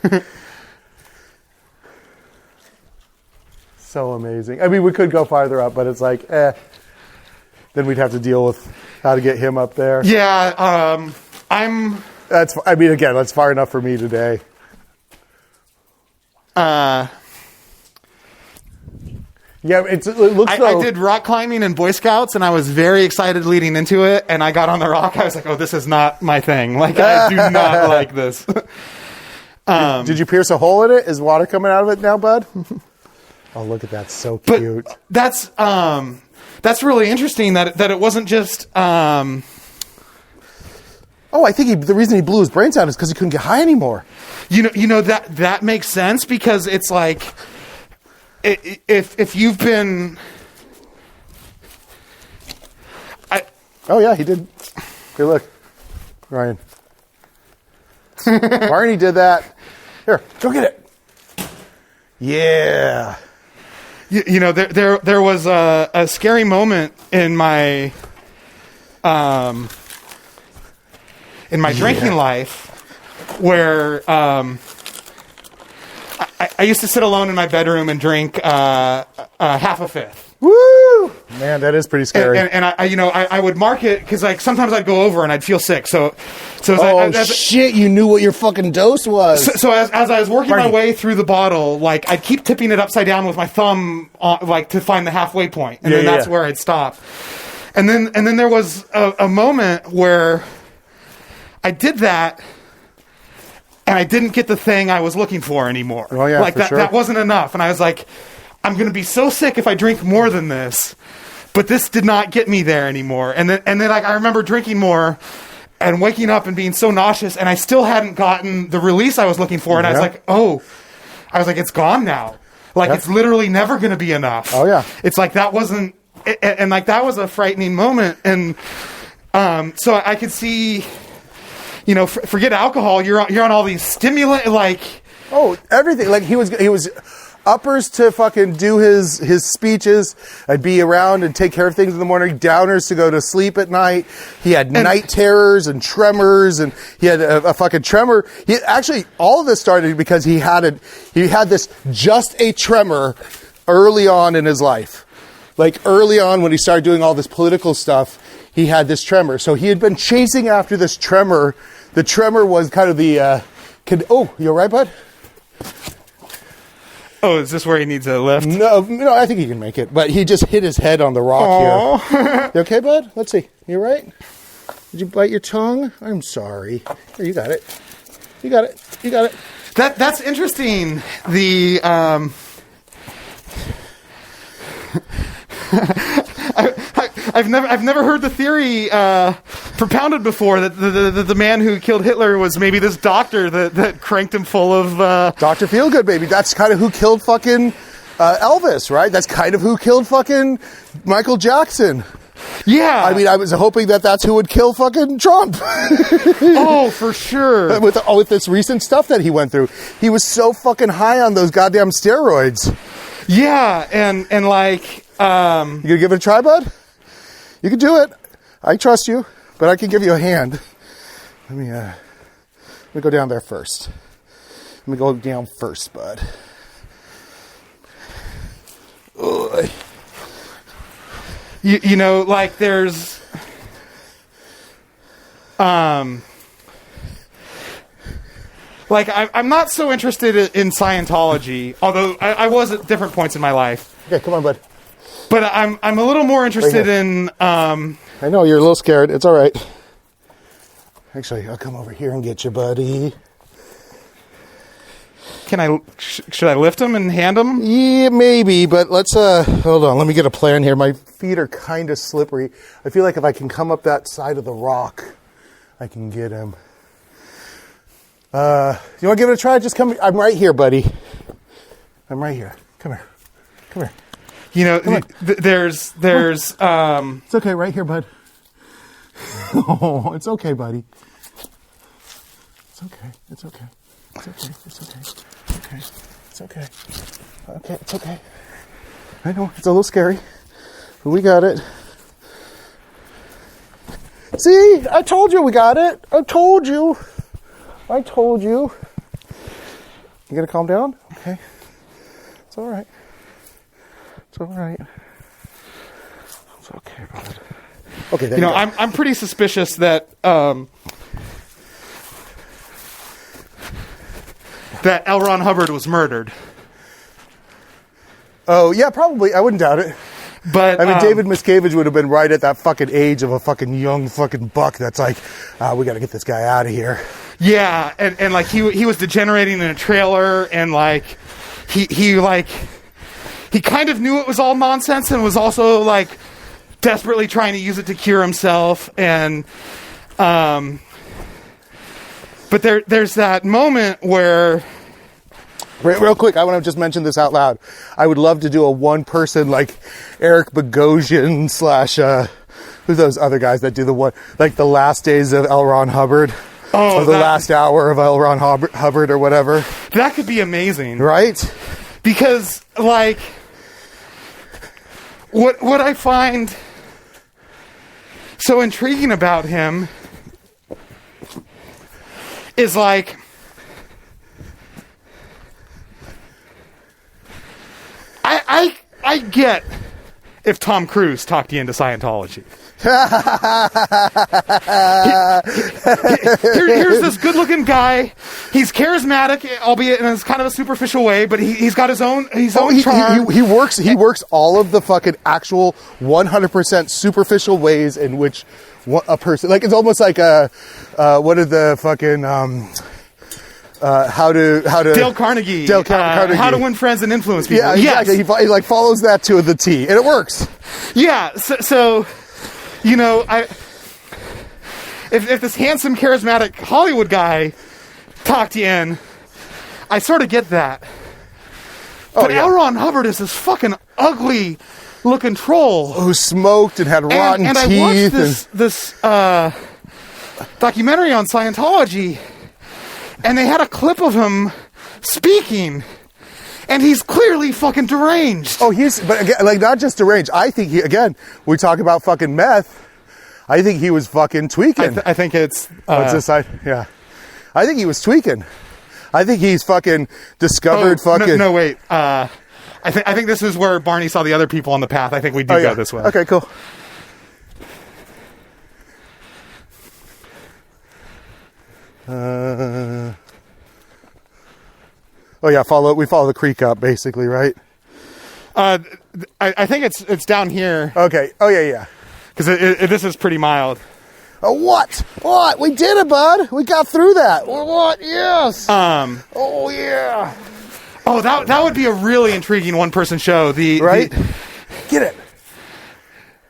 So amazing. I mean, we could go farther up, but it's like, then we'd have to deal with how to get him up there. Yeah, that's far enough for me today. Yeah, it looks I did rock climbing in Boy Scouts, and I was very excited leading into it, and I got on the rock. I was like, oh, this is not my thing. Like, I do not like this. Did you pierce a hole in it? Is water coming out of it now, bud? Oh, look at that. So cute. But that's really interesting that it wasn't just... I think the reason he blew his brains out is because he couldn't get high anymore. You know that makes sense, because it's like... If you've been... Oh, yeah, he did. Here, look. Ryan. Barney did that. Here, go get it. Yeah. You know, there was a scary moment in my drinking life where I used to sit alone in my bedroom and drink half a fifth. Woo! Man, that is pretty scary. And I would mark it because like sometimes I'd go over and I'd feel sick. So shit! You knew what your fucking dose was. So as I was working my way through the bottle, like I'd keep tipping it upside down with my thumb, like to find the halfway point, and then that's where I'd stop. And then there was a moment where I did that. And I didn't get the thing I was looking for anymore. Oh, yeah, like for that, sure. That wasn't enough. And I was like, I'm going to be so sick if I drink more than this. But this did not get me there anymore. And then like, I remember drinking more and waking up and being so nauseous. And I still hadn't gotten the release I was looking for. And I was like, it's gone now. Like, it's literally never going to be enough. Oh, yeah. It's like, that wasn't, and like, that was a frightening moment. And so I could see... You know, forget alcohol. You're on all these stimulant, like everything. Like he was uppers to fucking do his speeches. I'd be around and take care of things in the morning. Downers to go to sleep at night. He had night terrors and tremors, and he had a fucking tremor. All of this started because he had this just a tremor early on in his life. Like early on when he started doing all this political stuff. He had this tremor. So he had been chasing after this tremor. The tremor was kind of the... you all right, bud? Oh, is this where he needs a lift? No, I think he can make it. But he just hit his head on the rock here. You okay, bud? Let's see. You all right? Did you bite your tongue? I'm sorry. Here, you got it. You got it. That's interesting. The... I've never heard the theory propounded before that the man who killed Hitler was maybe this doctor that cranked him full of Dr. Feelgood, baby. That's kind of who killed fucking Elvis, right? That's kind of who killed fucking Michael Jackson. Yeah. I mean, I was hoping that's who would kill fucking Trump. Oh, for sure. With this recent stuff that he went through. He was so fucking high on those goddamn steroids. Yeah, and like... You gonna give it a try, bud? You can do it. I trust you, but I can give you a hand. Let me go down there first. Let me go down first, bud. Ugh. You know, like there's... Like, I'm not so interested in Scientology, although I was at different points in my life. Okay, come on, bud. But I'm a little more interested in I know you're a little scared. It's all right. Actually, I'll come over here and get you, buddy. Should I lift him and hand him? Yeah, maybe, but let's, hold on. Let me get a plan here. My feet are kind of slippery. I feel like if I can come up that side of the rock, I can get him. You want to give it a try? Just come. I'm right here, buddy. I'm right here. Come here. Come here. You know, there's It's okay, right here, bud. Oh, it's okay, buddy. It's okay. It's okay. It's okay. It's okay. Okay. It's okay. Okay, it's okay. I know, it's a little scary, but we got it. See? I told you we got it. I told you. You gonna calm down? Okay. It's all right. It's all right. It's okay, bud. Okay, there you go. I'm pretty suspicious that that L. Ron Hubbard was murdered. Oh, yeah, probably. I wouldn't doubt it. But I mean, David Miscavige would have been right at that fucking age of a fucking young fucking buck that's like, we got to get this guy out of here. Yeah, and like he was degenerating in a trailer, and like he kind of knew it was all nonsense and was also like desperately trying to use it to cure himself. And but there's that moment where... Real quick, I want to just mention this out loud. I would love to do a one-person, like, Eric Bogosian / who's those other guys that do the one, like, the last days of L. Ron Hubbard. Oh, or the last hour of L. Ron Hubbard or whatever. That could be amazing. Right? Because, like, what I find so intriguing about him is, like, I get if Tom Cruise talked you into Scientology. Here's this good-looking guy. He's charismatic, albeit in a kind of a superficial way, but he's got his own charm. He works all of the fucking actual 100% superficial ways in which a person, like, it's almost like what are the fucking how to Dale Carnegie. Carnegie. How to win friends and influence people. Yeah, exactly. Yes. He like follows that to the T, and it works. Yeah. So you know, if this handsome, charismatic Hollywood guy talked you in, I sort of get that. But L. Ron Hubbard is this fucking ugly looking troll who smoked and had rotten teeth. And I watched this documentary on Scientology. And they had a clip of him speaking, and he's clearly fucking deranged. Oh, but again, like, not just deranged. I think we talk about fucking meth. I think he was fucking tweaking. I think it's... what's this side? Yeah. I think he was tweaking. I think he's fucking discovered fucking... No, wait. I think this is where Barney saw the other people on the path. I think we do go this way. Okay, cool. We follow the creek up, basically, right? I think it's down here. Okay. Oh, yeah. Because this is pretty mild. Oh, what? We did it, bud. We got through that. What? Yes. Oh, yeah. Oh, that would be a really intriguing one-person show. Right? Get it.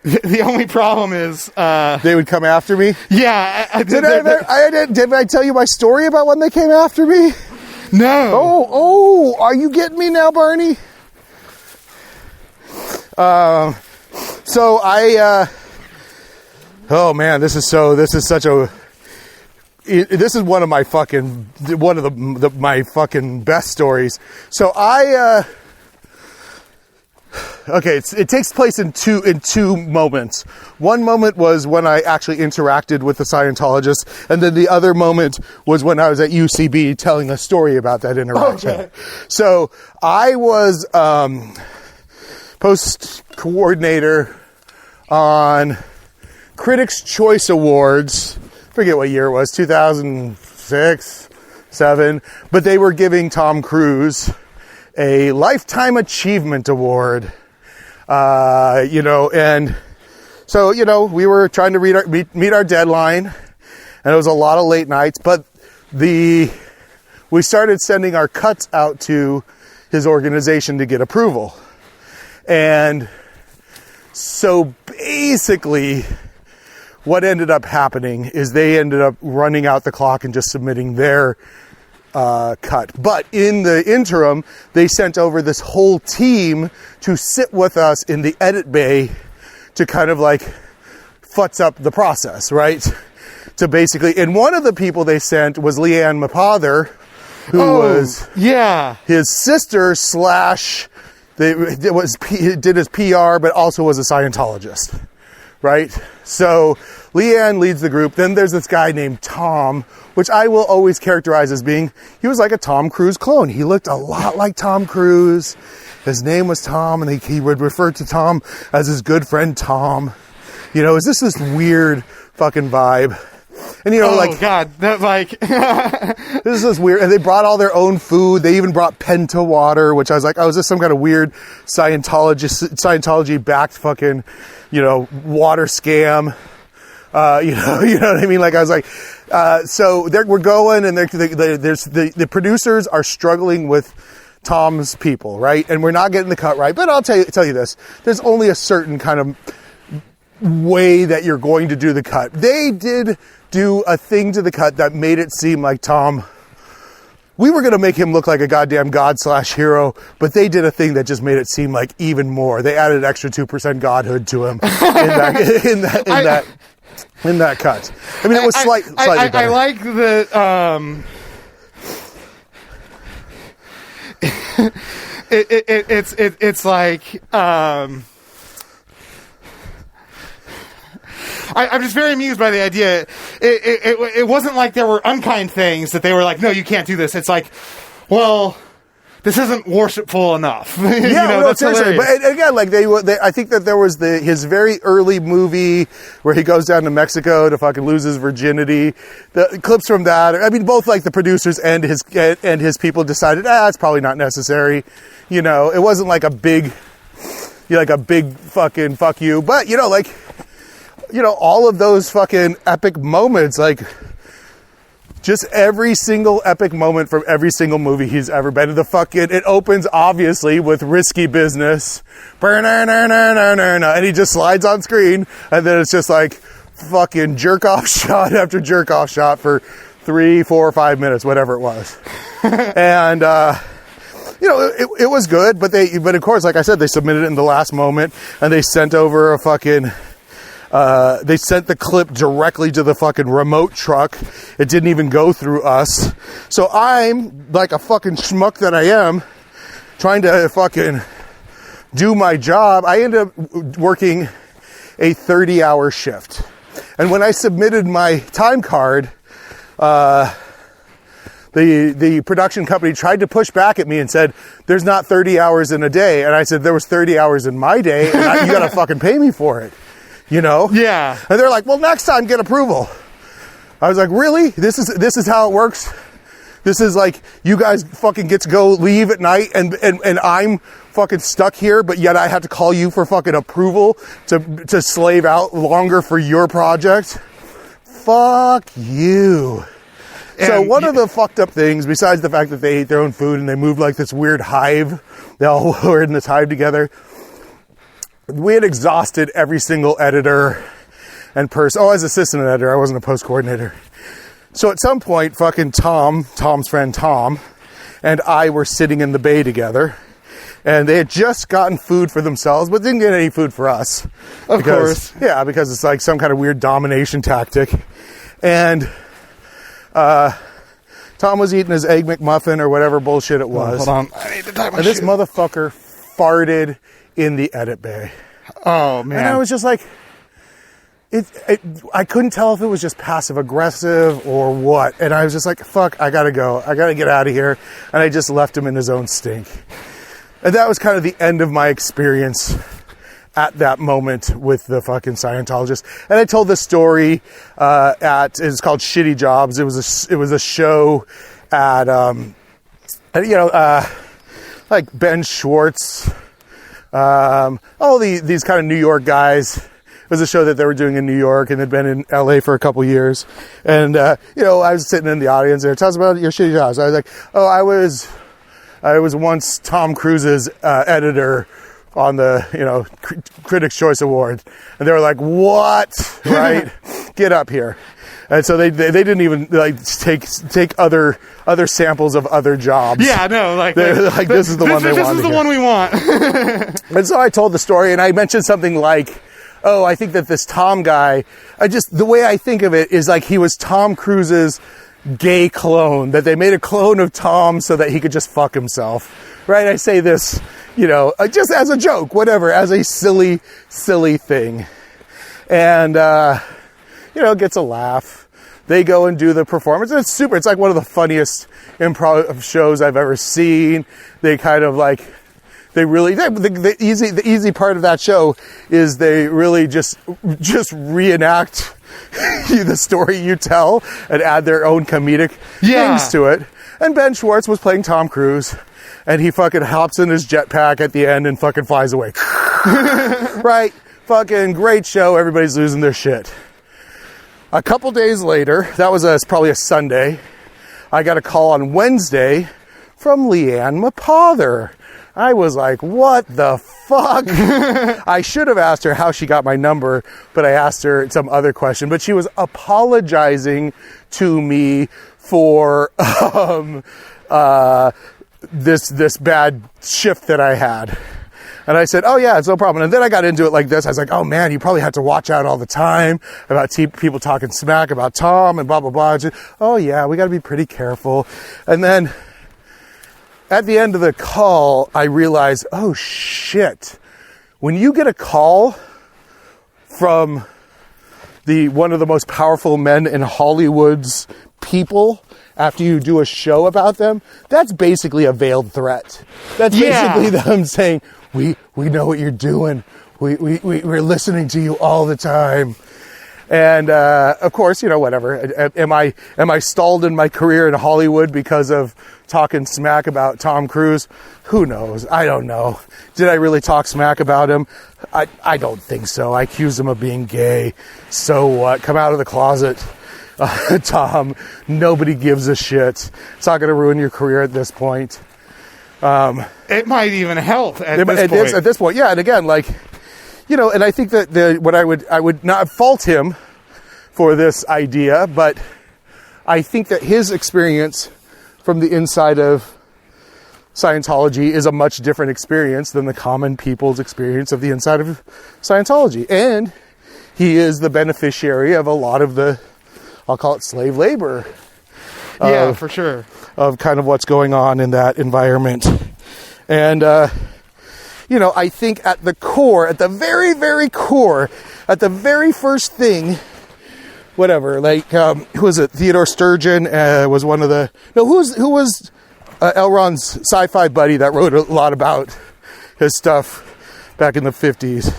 The only problem is... they would come after me? Yeah. Did I tell you my story about when they came after me? No. Oh, are you getting me now, Barney? So I... oh, man, this is one of my fucking... my fucking best stories. So I... Okay, it takes place in two moments. One moment was when I actually interacted with the Scientologist, and then the other moment was when I was at UCB telling a story about that interaction. Okay. So I was post coordinator on Critics' Choice Awards. Forget what year it was, 2006, 2007, but they were giving Tom Cruise a Lifetime Achievement Award. And So, we were trying to meet our deadline, and it was a lot of late nights, but we started sending our cuts out to his organization to get approval. And so basically what ended up happening is they ended up running out the clock and just submitting their cut. But in the interim, they sent over this whole team to sit with us in the edit bay to kind of like futz up the process, right? To basically, and one of the people they sent was Leanne Mapother, who was his sister / did his PR, but also was a Scientologist, right? So Leanne leads the group. Then there's this guy named Tom, which I will always characterize as being, he was like a Tom Cruise clone. He looked a lot like Tom Cruise. His name was Tom, and he would refer to Tom as his good friend Tom. Is this weird fucking vibe? And God, that this is weird. And they brought all their own food. They even brought Penta water, which I was like, oh, is this some kind of weird Scientology backed fucking, water scam? You know what I mean? Like, I was like, so we're going, and the producers are struggling with Tom's people, right? And we're not getting the cut right. But I'll tell you this: there's only a certain kind of way that you're going to do the cut. They did do a thing to the cut that made it seem like Tom, we were going to make him look like a goddamn god / hero, but they did a thing that just made it seem like even more. They added extra 2% godhood to him in that cut. I mean, it was slightly better. I like the it's like I'm just very amused by the idea. It wasn't like there were unkind things that they were like, no, you can't do this. It's like, well, this isn't worshipful enough. That's seriously. But again, like they, I think that there was his very early movie where he goes down to Mexico to fucking lose his virginity. The clips from that. I mean, both like the producers and his people decided, it's probably not necessary. It wasn't like a big fucking fuck you. But all of those fucking epic moments, like just every single epic moment from every single movie he's ever been in. It opens obviously with Risky Business, and he just slides on screen, and then it's just like fucking jerk off shot after jerk off shot for 3, 4, 5 minutes, whatever it was. And it was good, but of course, like I said, they submitted it in the last moment, and they sent over a fucking. They sent the clip directly to the fucking remote truck. It didn't even go through us. So I'm, like a fucking schmuck that I am, trying to fucking do my job. I ended up working a 30-hour shift. And when I submitted my time card, the production company tried to push back at me and said, there's not 30 hours in a day. And I said, there was 30 hours in my day, and you gotta fucking pay me for it. Yeah. And they're like, well, next time get approval. I was like, really? This is how it works? This is like, you guys fucking get to go leave at night and I'm fucking stuck here, but yet I have to call you for fucking approval to slave out longer for your project? Fuck you. And so one of the fucked up things, besides the fact that they ate their own food and they moved like this weird hive, they all were in this hive together, we had exhausted every single editor and person. Oh, as assistant editor, I wasn't a post coordinator. So at some point, fucking Tom's friend Tom, and I were sitting in the bay together, and they had just gotten food for themselves, but didn't get any food for us. Of course. Yeah, because it's like some kind of weird domination tactic. And Tom was eating his Egg McMuffin or whatever bullshit it was. Hold on. I need to tie my And this motherfucker farted in the edit bay. Oh, man. And I was just like, I couldn't tell if it was just passive aggressive or what. And I was just like, fuck, I gotta go. I gotta get out of here. And I just left him in his own stink. And that was kind of the end of my experience at that moment with the fucking Scientologist. And I told this story it's called Shitty Jobs. It was a show at like Ben Schwartz, all these kind of New York guys. was a show that they were doing in New York and had been in LA for a couple years. And, I was sitting in the audience there. Tell us about your shitty jobs. I was like, oh, I was once Tom Cruise's editor on the, Critics' Choice Award. And they were like, what? Right? Get up here. And so they didn't even take other samples of other jobs. Yeah, no, they're like this is the one they want. This is the one we want. And so I told the story, and I mentioned something like, oh, I think that this Tom guy, the way I think of it is like he was Tom Cruise's gay clone, that they made a clone of Tom so that he could just fuck himself. Right? I say this, just as a joke, whatever, as a silly thing. And, gets a laugh. They go and do the performance. It's super. It's like one of the funniest improv shows I've ever seen. They kind of the easy part of that show is they really just reenact the story you tell and add their own comedic things to it. And Ben Schwartz was playing Tom Cruise, and he fucking hops in his jetpack at the end and fucking flies away. Right? Fucking great show. Everybody's losing their shit. A couple days later, that was probably a Sunday, I got a call on Wednesday from Leanne Mapother. I was like, what the fuck? I should have asked her how she got my number, but I asked her some other question. But she was apologizing to me for this bad shift that I had. And I said, oh yeah, it's no problem. And then I got into it like this. I was like, oh man, you probably have to watch out all the time about people talking smack about Tom and blah, blah, blah. Just, oh yeah, we got to be pretty careful. And then at the end of the call, I realized, oh shit. When you get a call from one of the most powerful men in Hollywood's people after you do a show about them, that's basically a veiled threat. That's basically them saying, we know what you're doing. We're listening to you all the time. And, of course, whatever. Am I stalled in my career in Hollywood because of talking smack about Tom Cruise? Who knows? I don't know. Did I really talk smack about him? I don't think so. I accused him of being gay. So what? Come out of the closet, Tom. Nobody gives a shit. It's not going to ruin your career at this point. It might even help at this point. Yeah. And again, and I think that what I would not fault him for this idea, but I think that his experience from the inside of Scientology is a much different experience than the common people's experience of the inside of Scientology. And he is the beneficiary of a lot of the, I'll call it slave labor. Yeah, for sure. Of kind of what's going on in that environment. And, I think at the core, at the very, very core, at the very first thing, whatever, who was it? Theodore Sturgeon was one of the, who was L. Ron's sci-fi buddy that wrote a lot about his stuff back in the 50s.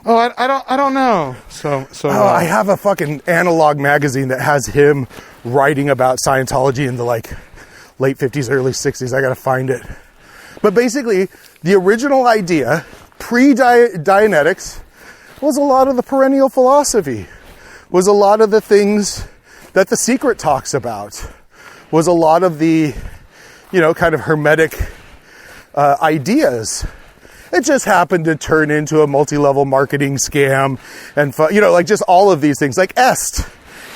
Oh, I don't know. So I have a fucking analog magazine that has him writing about Scientology in the late 50s, early 60s. I gotta find it. But basically, the original idea, pre-Dianetics, was a lot of the perennial philosophy, was a lot of the things that The Secret talks about, was a lot of the, kind of hermetic ideas. It just happened to turn into a multi-level marketing scam and, just all of these things. Like Est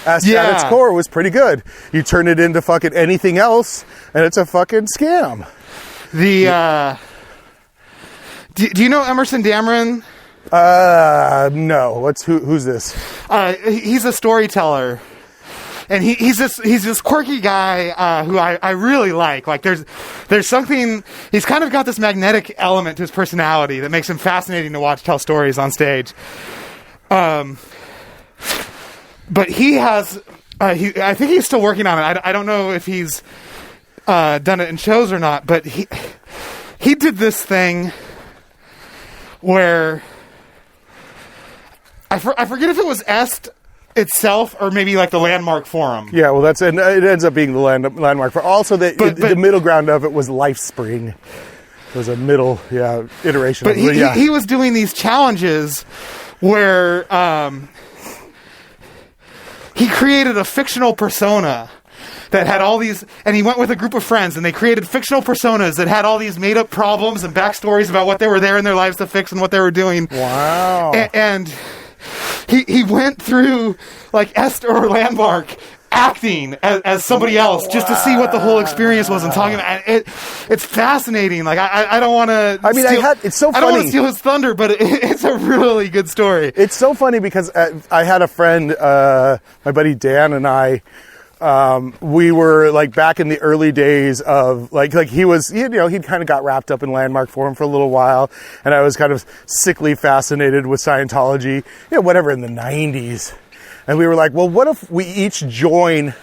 at its core was pretty good. You turn it into fucking anything else and it's a fucking scam. Do you know Emerson Dameron? No. Who's this? He's a storyteller. And he's this quirky guy who I really like. There's something, he's kind of got this magnetic element to his personality that makes him fascinating to watch tell stories on stage. But he has, I think he's still working on it. I don't know if he's done it in shows or not, but he did this thing where I forget if it was Est itself or maybe the Landmark Forum. Yeah, well, it ends up being the Landmark Forum. Also, the middle ground of it was LifeSpring. It was a middle iteration. But he was doing these challenges where he created a fictional persona that had all these, and he went with a group of friends, and they created fictional personas that had all these made-up problems and backstories about what they were there in their lives to fix and what they were doing. Wow. And he went through, like, Esther or Landmark acting as somebody else just to see what the whole experience was and talking about it. It's fascinating. Like, I don't want to. I mean, it's so funny. I don't want to steal his thunder, but it's a really good story. It's so funny because I had a friend, my buddy Dan and I. We were like back in the early days of like he was, he'd kind of got wrapped up in Landmark Forum for a little while, and I was kind of sickly fascinated with Scientology, whatever, in the 90s. And we were like, well, what if we each join,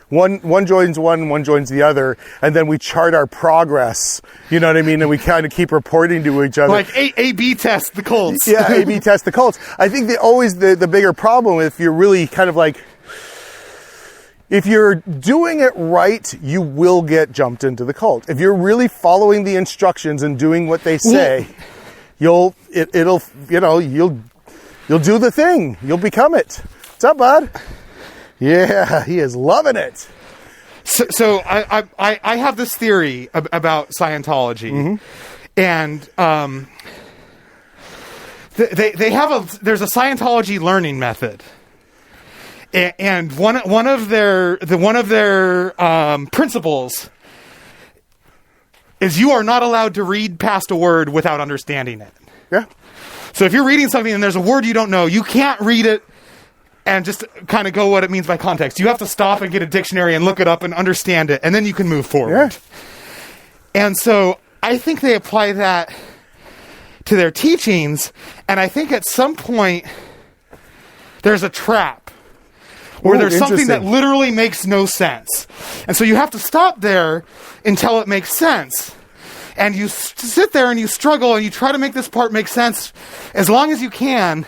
one joins one joins the other, and then we chart our progress, you know what I mean? And we kind of keep reporting to each other. Like A/B test the cults. Yeah, A/B test the cults. I think the bigger problem, if you're really kind of like, if you're doing it right, you will get jumped into the cult. If you're really following the instructions and doing what they say, you'll do the thing. You'll become it. What's up, bud? Yeah, he is loving it. So I have this theory about Scientology, and there's a Scientology learning method. And one of their principles is you are not allowed to read past a word without understanding it. Yeah. So if you're reading something and there's a word you don't know, you can't read it and just kind of go what it means by context. You have to stop and get a dictionary and look it up and understand it, and then you can move forward. Yeah. And so I think they apply that to their teachings, and I think at some point there's a trap where there's something that literally makes no sense. And so you have to stop there until it makes sense. And you sit there and you struggle and you try to make this part make sense as long as you can.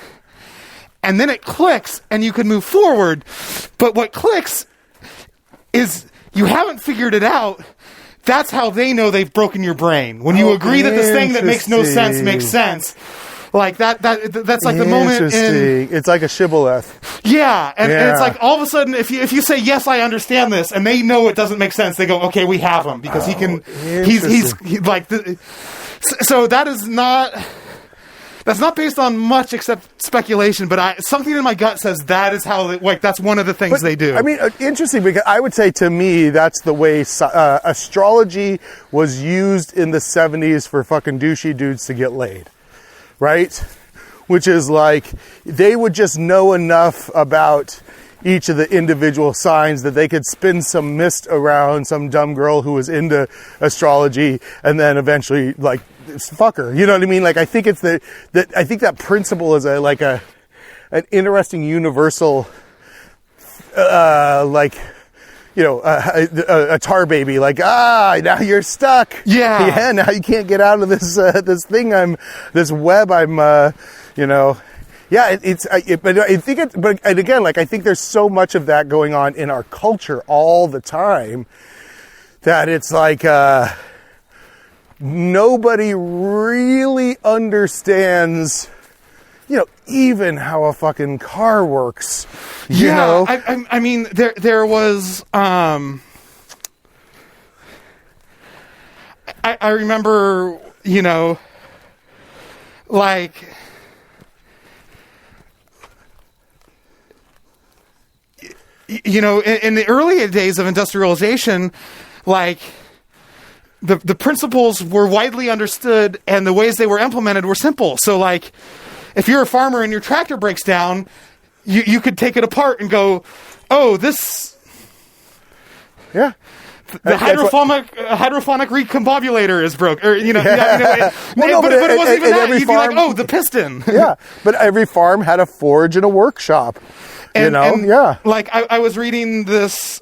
And then it clicks and you can move forward. But what clicks is you haven't figured it out. That's how they know they've broken your brain. When you agree that this thing that makes no sense makes sense. Like that's like the moment in... It's like a shibboleth. Yeah, and it's like all of a sudden, if you say, yes, I understand this, and they know it doesn't make sense, they go, okay, we have him, because he can... He's like... So that is not... That's not based on much except speculation, but something in my gut says that is how, that's one of the things they do. I mean, interesting, because I would say to me, that's the way astrology was used in the 70s for fucking douchey dudes to get laid, right? Which is like, they would just know enough about each of the individual signs that they could spin some mist around some dumb girl who was into astrology and then eventually, like, fuck her. You know what I mean? Like, I think it's I think that principle is an interesting universal, a tar baby. Like, now you're stuck. Yeah. Now you can't get out of this this web. Yeah, but I think but again, like, I think there's so much of that going on in our culture all the time that it's like, nobody really understands, even how a fucking car works. You know? I mean, there was, I remember, like, in the early days of industrialization, like, the principles were widely understood and the ways they were implemented were simple. So, like, if you're a farmer and your tractor breaks down, you could take it apart and go, oh, this... Yeah. The hydrophonic recombobulator is broke. Or, but it wasn't even that. You'd be like, oh, the piston. Yeah, but every farm had a forge and a workshop. And, like, I was reading this...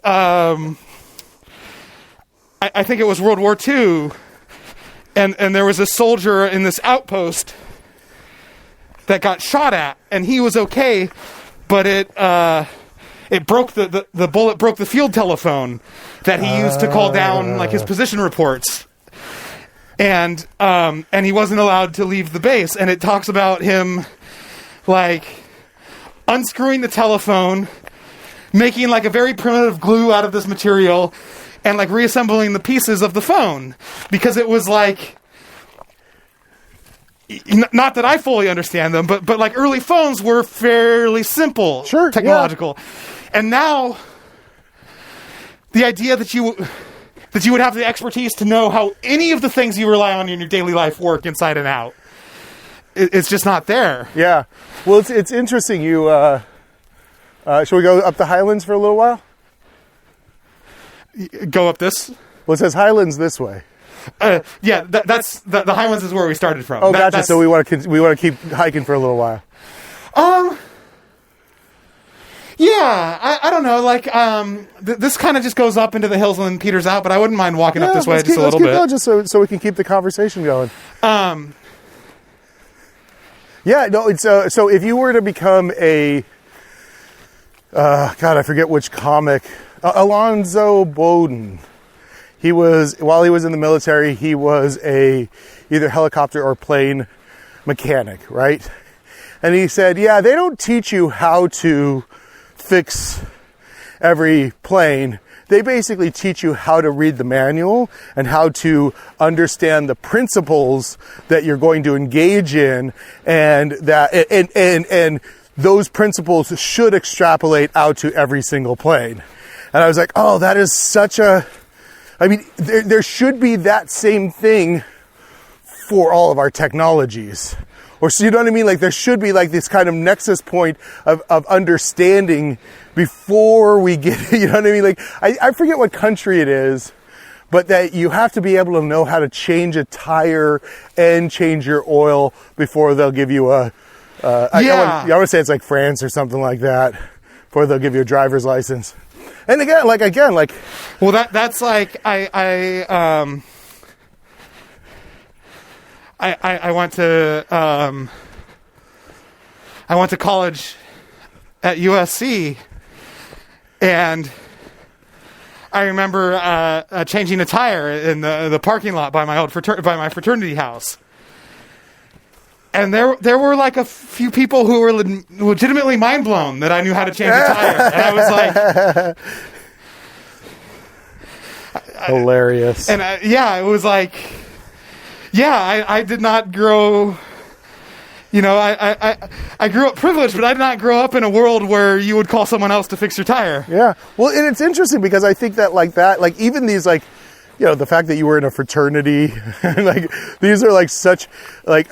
I think it was World War II, and there was a soldier in this outpost that got shot at, and he was okay, but it broke the bullet broke the field telephone that he used to call down, like, his position reports, and he wasn't allowed to leave the base. And it talks about him like unscrewing the telephone, making like a very primitive glue out of this material, and like reassembling the pieces of the phone, because it was like, not that I fully understand them, but like early phones were fairly simple, sure, technological. Yeah. And now the idea that you would have the expertise to know how any of the things you rely on in your daily life work inside and out, it's just not there. Yeah. Well, it's interesting. You shall we go up the Highlands for a little while? Go up this? Well, it says Highlands this way. Yeah, that's the Highlands is where we started from. Oh, gotcha. So we want to keep hiking for a little while. Yeah, I don't know. Like, this kind of just goes up into the hills and then peters out. But I wouldn't mind walking up this way just a little bit. Going just so we can keep the conversation going. Yeah, no. It's so if you were to become a, God, I forget which comic, Alonzo Bowden. While he was in the military, he was a either helicopter or plane mechanic, right? And he said, yeah, they don't teach you how to fix every plane. They basically teach you how to read the manual and how to understand the principles that you're going to engage in, and that and those principles should extrapolate out to every single plane. And I was like, oh, that is such a, I mean, there should be that same thing for all of our technologies. Or, so you know what I mean? Like, there should be like this kind of nexus point of understanding before we get, you know what I mean? Like, I forget what country it is, but that you have to be able to know how to change a tire and change your oil before they'll give you I want to say it's like France or something like that, before they'll give you a driver's license. And again, well, that's like, I went to college at USC, and I remember changing a tire in the parking lot by my my fraternity house. And there were like a few people who were legitimately mind blown that I knew how to change a tire. And I was like, hilarious. And it was like, I did not grow. You know, I grew up privileged, but I did not grow up in a world where you would call someone else to fix your tire. Yeah. Well, and it's interesting because I think that like even these like, you know, the fact that you were in a fraternity, like these are like such like,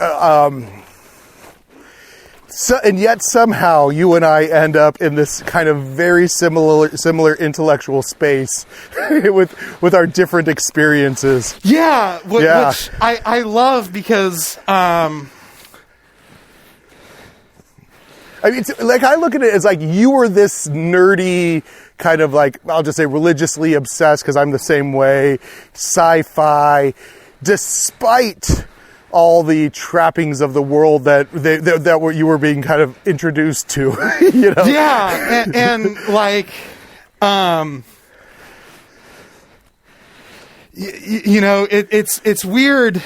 so, and yet somehow you and I end up in this kind of very similar intellectual space with our different experiences. Yeah. Which I love because, I mean, it's, like, I look at it as like you were this nerdy kind of like, I'll just say religiously obsessed, because I'm the same way, sci-fi, despite all the trappings of the world that you were being kind of introduced to, you know? Yeah, and like, you know, it's weird.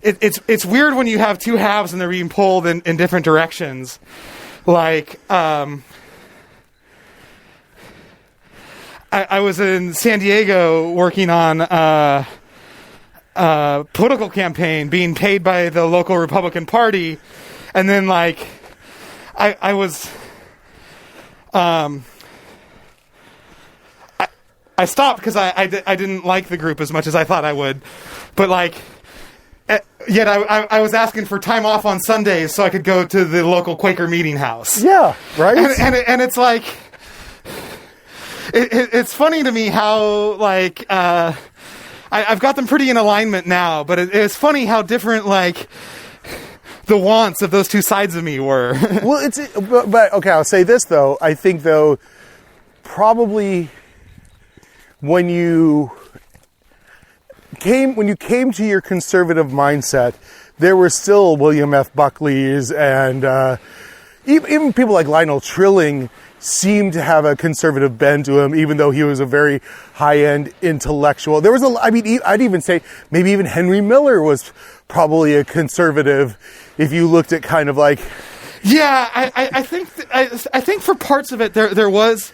It's weird when you have two halves and they're being pulled in different directions. Like, I was in San Diego working on a political campaign, being paid by the local Republican Party, and then like I stopped because I didn't like the group as much as I thought I would, but like. Yet I was asking for time off on Sundays so I could go to the local Quaker meeting house. Yeah, right. And it's like, it's funny to me how like I've got them pretty in alignment now, but it's funny how different like the wants of those two sides of me were. Well, but okay, I'll say this though. I think though, probably when you came to your conservative mindset, there were still William F. Buckley's and even people like Lionel Trilling seemed to have a conservative bend to him, even though he was a very high-end intellectual. There was I'd even say maybe even Henry Miller was probably a conservative if you looked at kind of like... Yeah, I think for parts of it there was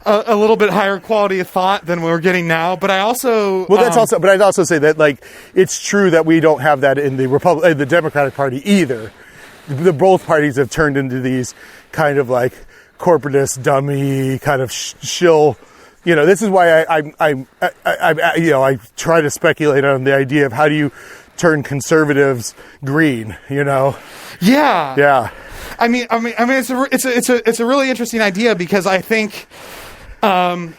a little bit higher quality of thought than we're getting now, but I also... Well, that's also... But I'd also say that, like, it's true that we don't have that in the Democratic Party either. Both parties have turned into these kind of like corporatist, dummy, kind of shill. You know, this is why I try to speculate on the idea of how do you turn conservatives green. You know? Yeah. Yeah. I mean, it's a really interesting idea because I think to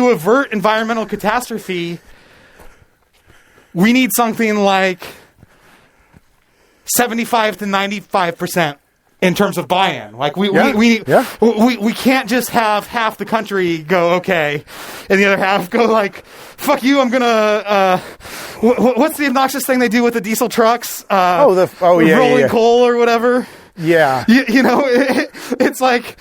avert environmental catastrophe, we need something like 75 to 95% in terms of buy-in. Like we can't just have half the country go okay, and the other half go like, "Fuck you! I'm gonna." What's the obnoxious thing they do with the diesel trucks? Rolling coal or whatever. Yeah, you know, it's like.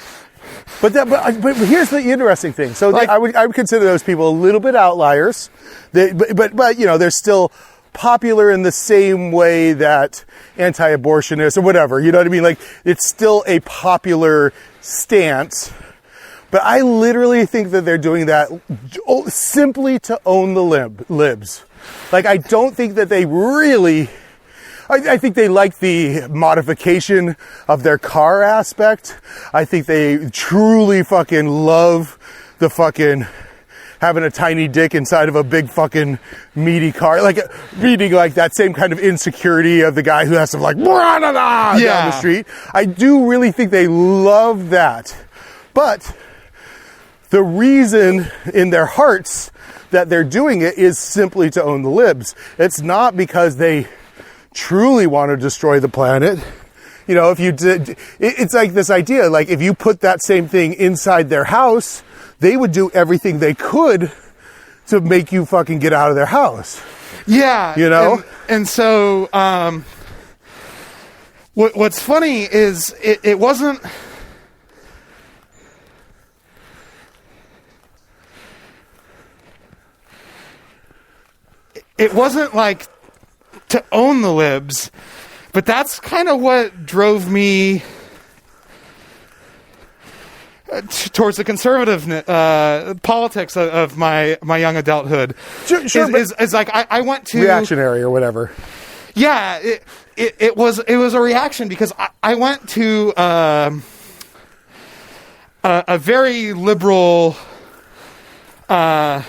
But here's the interesting thing. So like, I would consider those people a little bit outliers. But you know, they're still popular in the same way that anti-abortionists or whatever, you know what I mean? Like, it's still a popular stance. But I literally think that they're doing that simply to own the libs. Like, I don't think that they really... I think they like the modification of their car aspect. I think they truly fucking love the fucking... having a tiny dick inside of a big fucking meaty car, like reading like that same kind of insecurity of the guy who has to like down the street. I do really think they love that, but the reason in their hearts that they're doing it is simply to own the libs. It's not because they truly want to destroy the planet. You know, if you did, it's like this idea, like if you put that same thing inside their house, they would do everything they could to make you fucking get out of their house. Yeah. You know? And so, what's funny is it wasn't... It wasn't like to own the libs, but that's kind of what drove me... towards the conservative politics of my young adulthood. Sure, is like I went to reactionary or whatever. Yeah, it was a reaction because I went to a very liberal. I'll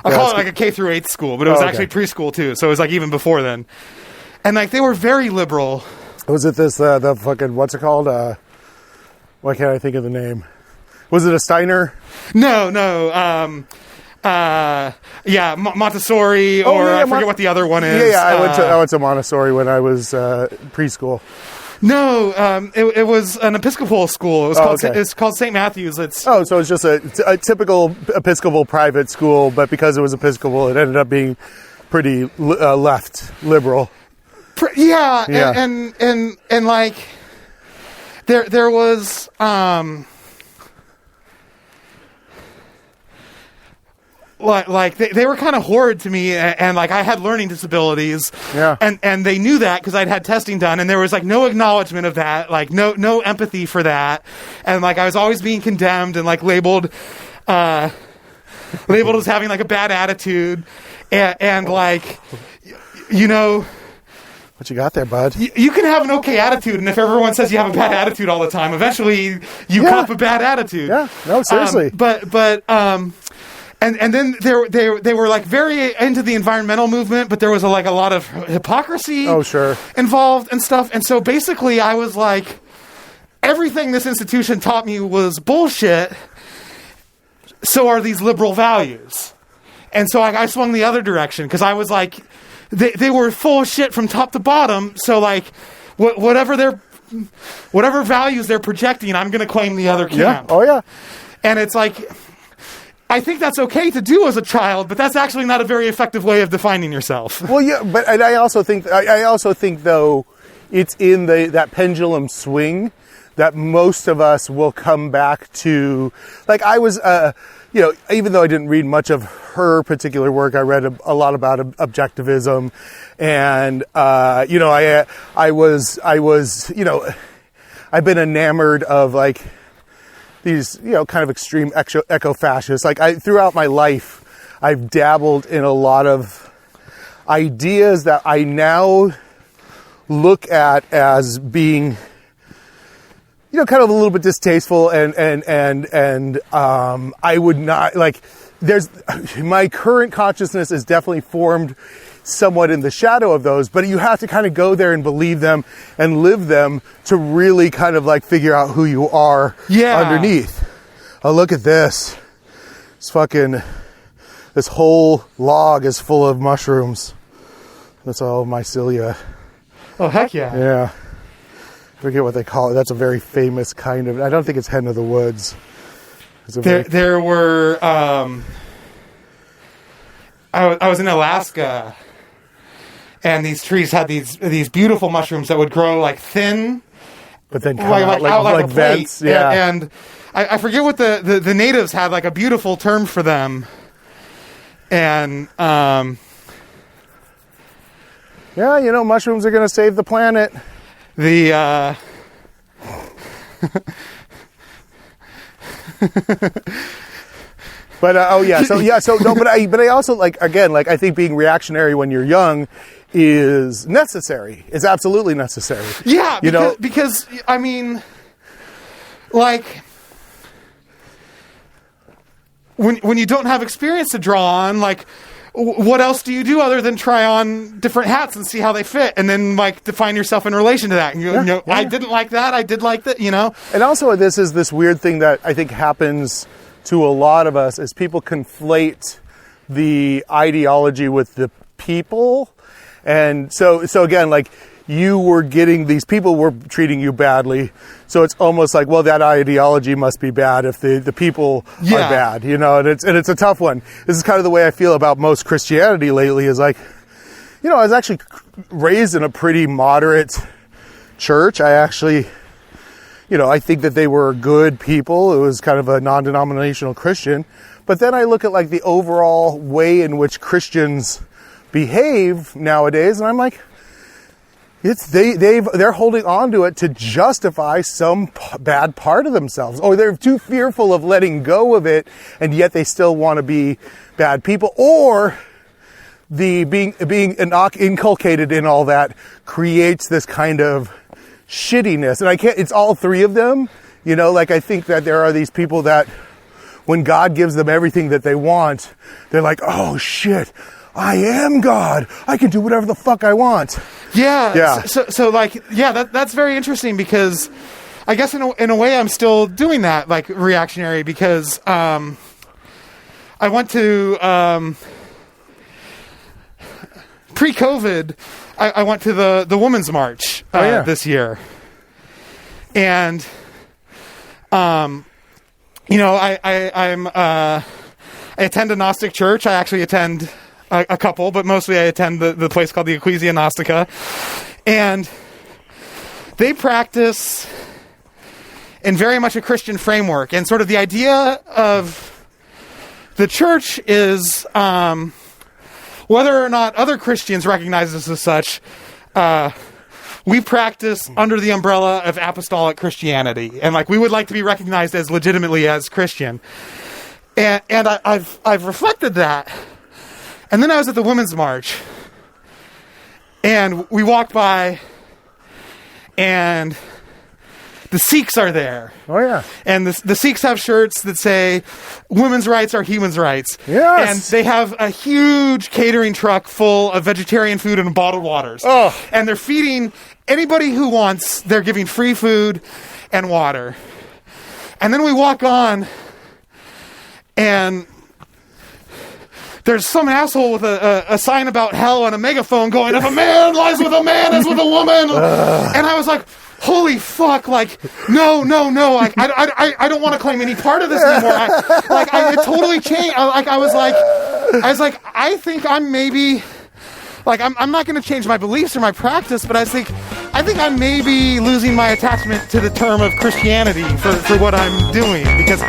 call it like a K through 8 school, but it was actually preschool too. So it was like even before then, and like they were very liberal. Was it this the fucking what's it called? Why can't I think of the name? Was it a Steiner? No. Montessori, I forget what the other one is. Yeah, I went to Montessori when I was preschool. No, it was an Episcopal school. It's called St. Matthew's. So it's just a typical Episcopal private school, but because it was Episcopal, it ended up being pretty left liberal. And like there was. Like they were kind of horrid to me, and like I had learning disabilities, and they knew that because I'd had testing done, and there was like no acknowledgement of that, like no empathy for that, and like I was always being condemned and like labeled as having like a bad attitude, and like, you know. What you got there, bud? You can have an okay attitude, and if everyone says you have a bad attitude all the time, eventually you cop a bad attitude. Yeah, no, seriously. And then they were like very into the environmental movement, but there was a lot of hypocrisy involved and stuff. And so basically I was like, everything this institution taught me was bullshit. So are these liberal values. And so I swung the other direction because I was like, they were full of shit from top to bottom. So like whatever values they're projecting, I'm going to claim the other camp. Yeah. Oh yeah. And it's like, I think that's okay to do as a child, but that's actually not a very effective way of defining yourself. Well, yeah, but I also think though it's in that pendulum swing that most of us will come back to. Like I was, even though I didn't read much of her particular work, I read a lot about objectivism, and I was, I've been enamored of like these, kind of extreme eco-fascists. Like throughout my life, I've dabbled in a lot of ideas that I now look at as being, kind of a little bit distasteful, and I would not like. There's my current consciousness is definitely formed somewhat in the shadow of those, but you have to kind of go there and believe them and live them to really kind of like figure out who you are underneath. Oh, look at this. This whole log is full of mushrooms. That's all mycelia. Oh, heck yeah. Yeah. I forget what they call it. That's a very famous kind of, I don't think it's hen of the woods. There were, I was in Alaska, and these trees had these beautiful mushrooms that would grow like thin, but then come out like vents. Yeah. And I forget what the natives had like a beautiful term for them. And mushrooms are going to save the planet. But I also like, again, like I think being reactionary when you're young is necessary. It's absolutely necessary. Yeah, because I mean, like when you don't have experience to draw on, like what else do you do other than try on different hats and see how they fit, and then like define yourself in relation to that? And I didn't like that. I did like that. And also, this is this weird thing that I think happens to a lot of us is people conflate the ideology with the people, and so again, like you were getting these people were treating you badly, so it's almost like, well, that ideology must be bad if the people are bad, and it's a tough one. This is kind of the way I feel about most Christianity lately. Is like, I was actually raised in a pretty moderate church. I actually, I think that they were good people. It was kind of a non-denominational Christian, but then I look at like the overall way in which Christians behave nowadays, and I'm like, they're holding on to it to justify some bad part of themselves, or they're too fearful of letting go of it, and yet they still want to be bad people, or the being inculcated in all that creates this kind of shittiness. And it's all three of them, like I think that there are these people that when God gives them everything that they want, they're like, oh shit, I am God. I can do whatever the fuck I want. Yeah. So that's very interesting, because I guess in a way I'm still doing that, like reactionary, because I went to pre-COVID. I went to the Women's March this year, and I attend a Gnostic church. I actually attend a couple, but mostly I attend the place called the Ecclesia Gnostica, and they practice in very much a Christian framework. And sort of the idea of the church is whether or not other Christians recognize us as such, we practice under the umbrella of apostolic Christianity, and like we would like to be recognized as legitimately as Christian. And I've reflected that. And then I was at the Women's March, and we walked by, and the Sikhs are there. Oh, yeah. And the Sikhs have shirts that say, women's rights are human's rights. Yes. And they have a huge catering truck full of vegetarian food and bottled waters. Oh. And they're feeding anybody who wants. They're giving free food and water. And then we walk on, and there's some asshole with a sign about hell and a megaphone going, if a man lies with a man as with a woman. And I was like, holy fuck, like, no. Like, I don't want to claim any part of this anymore. It totally changed. I was like, I think I'm maybe, like, I'm not going to change my beliefs or my practice, but I think I think I may be losing my attachment to the term of Christianity for what I'm doing, because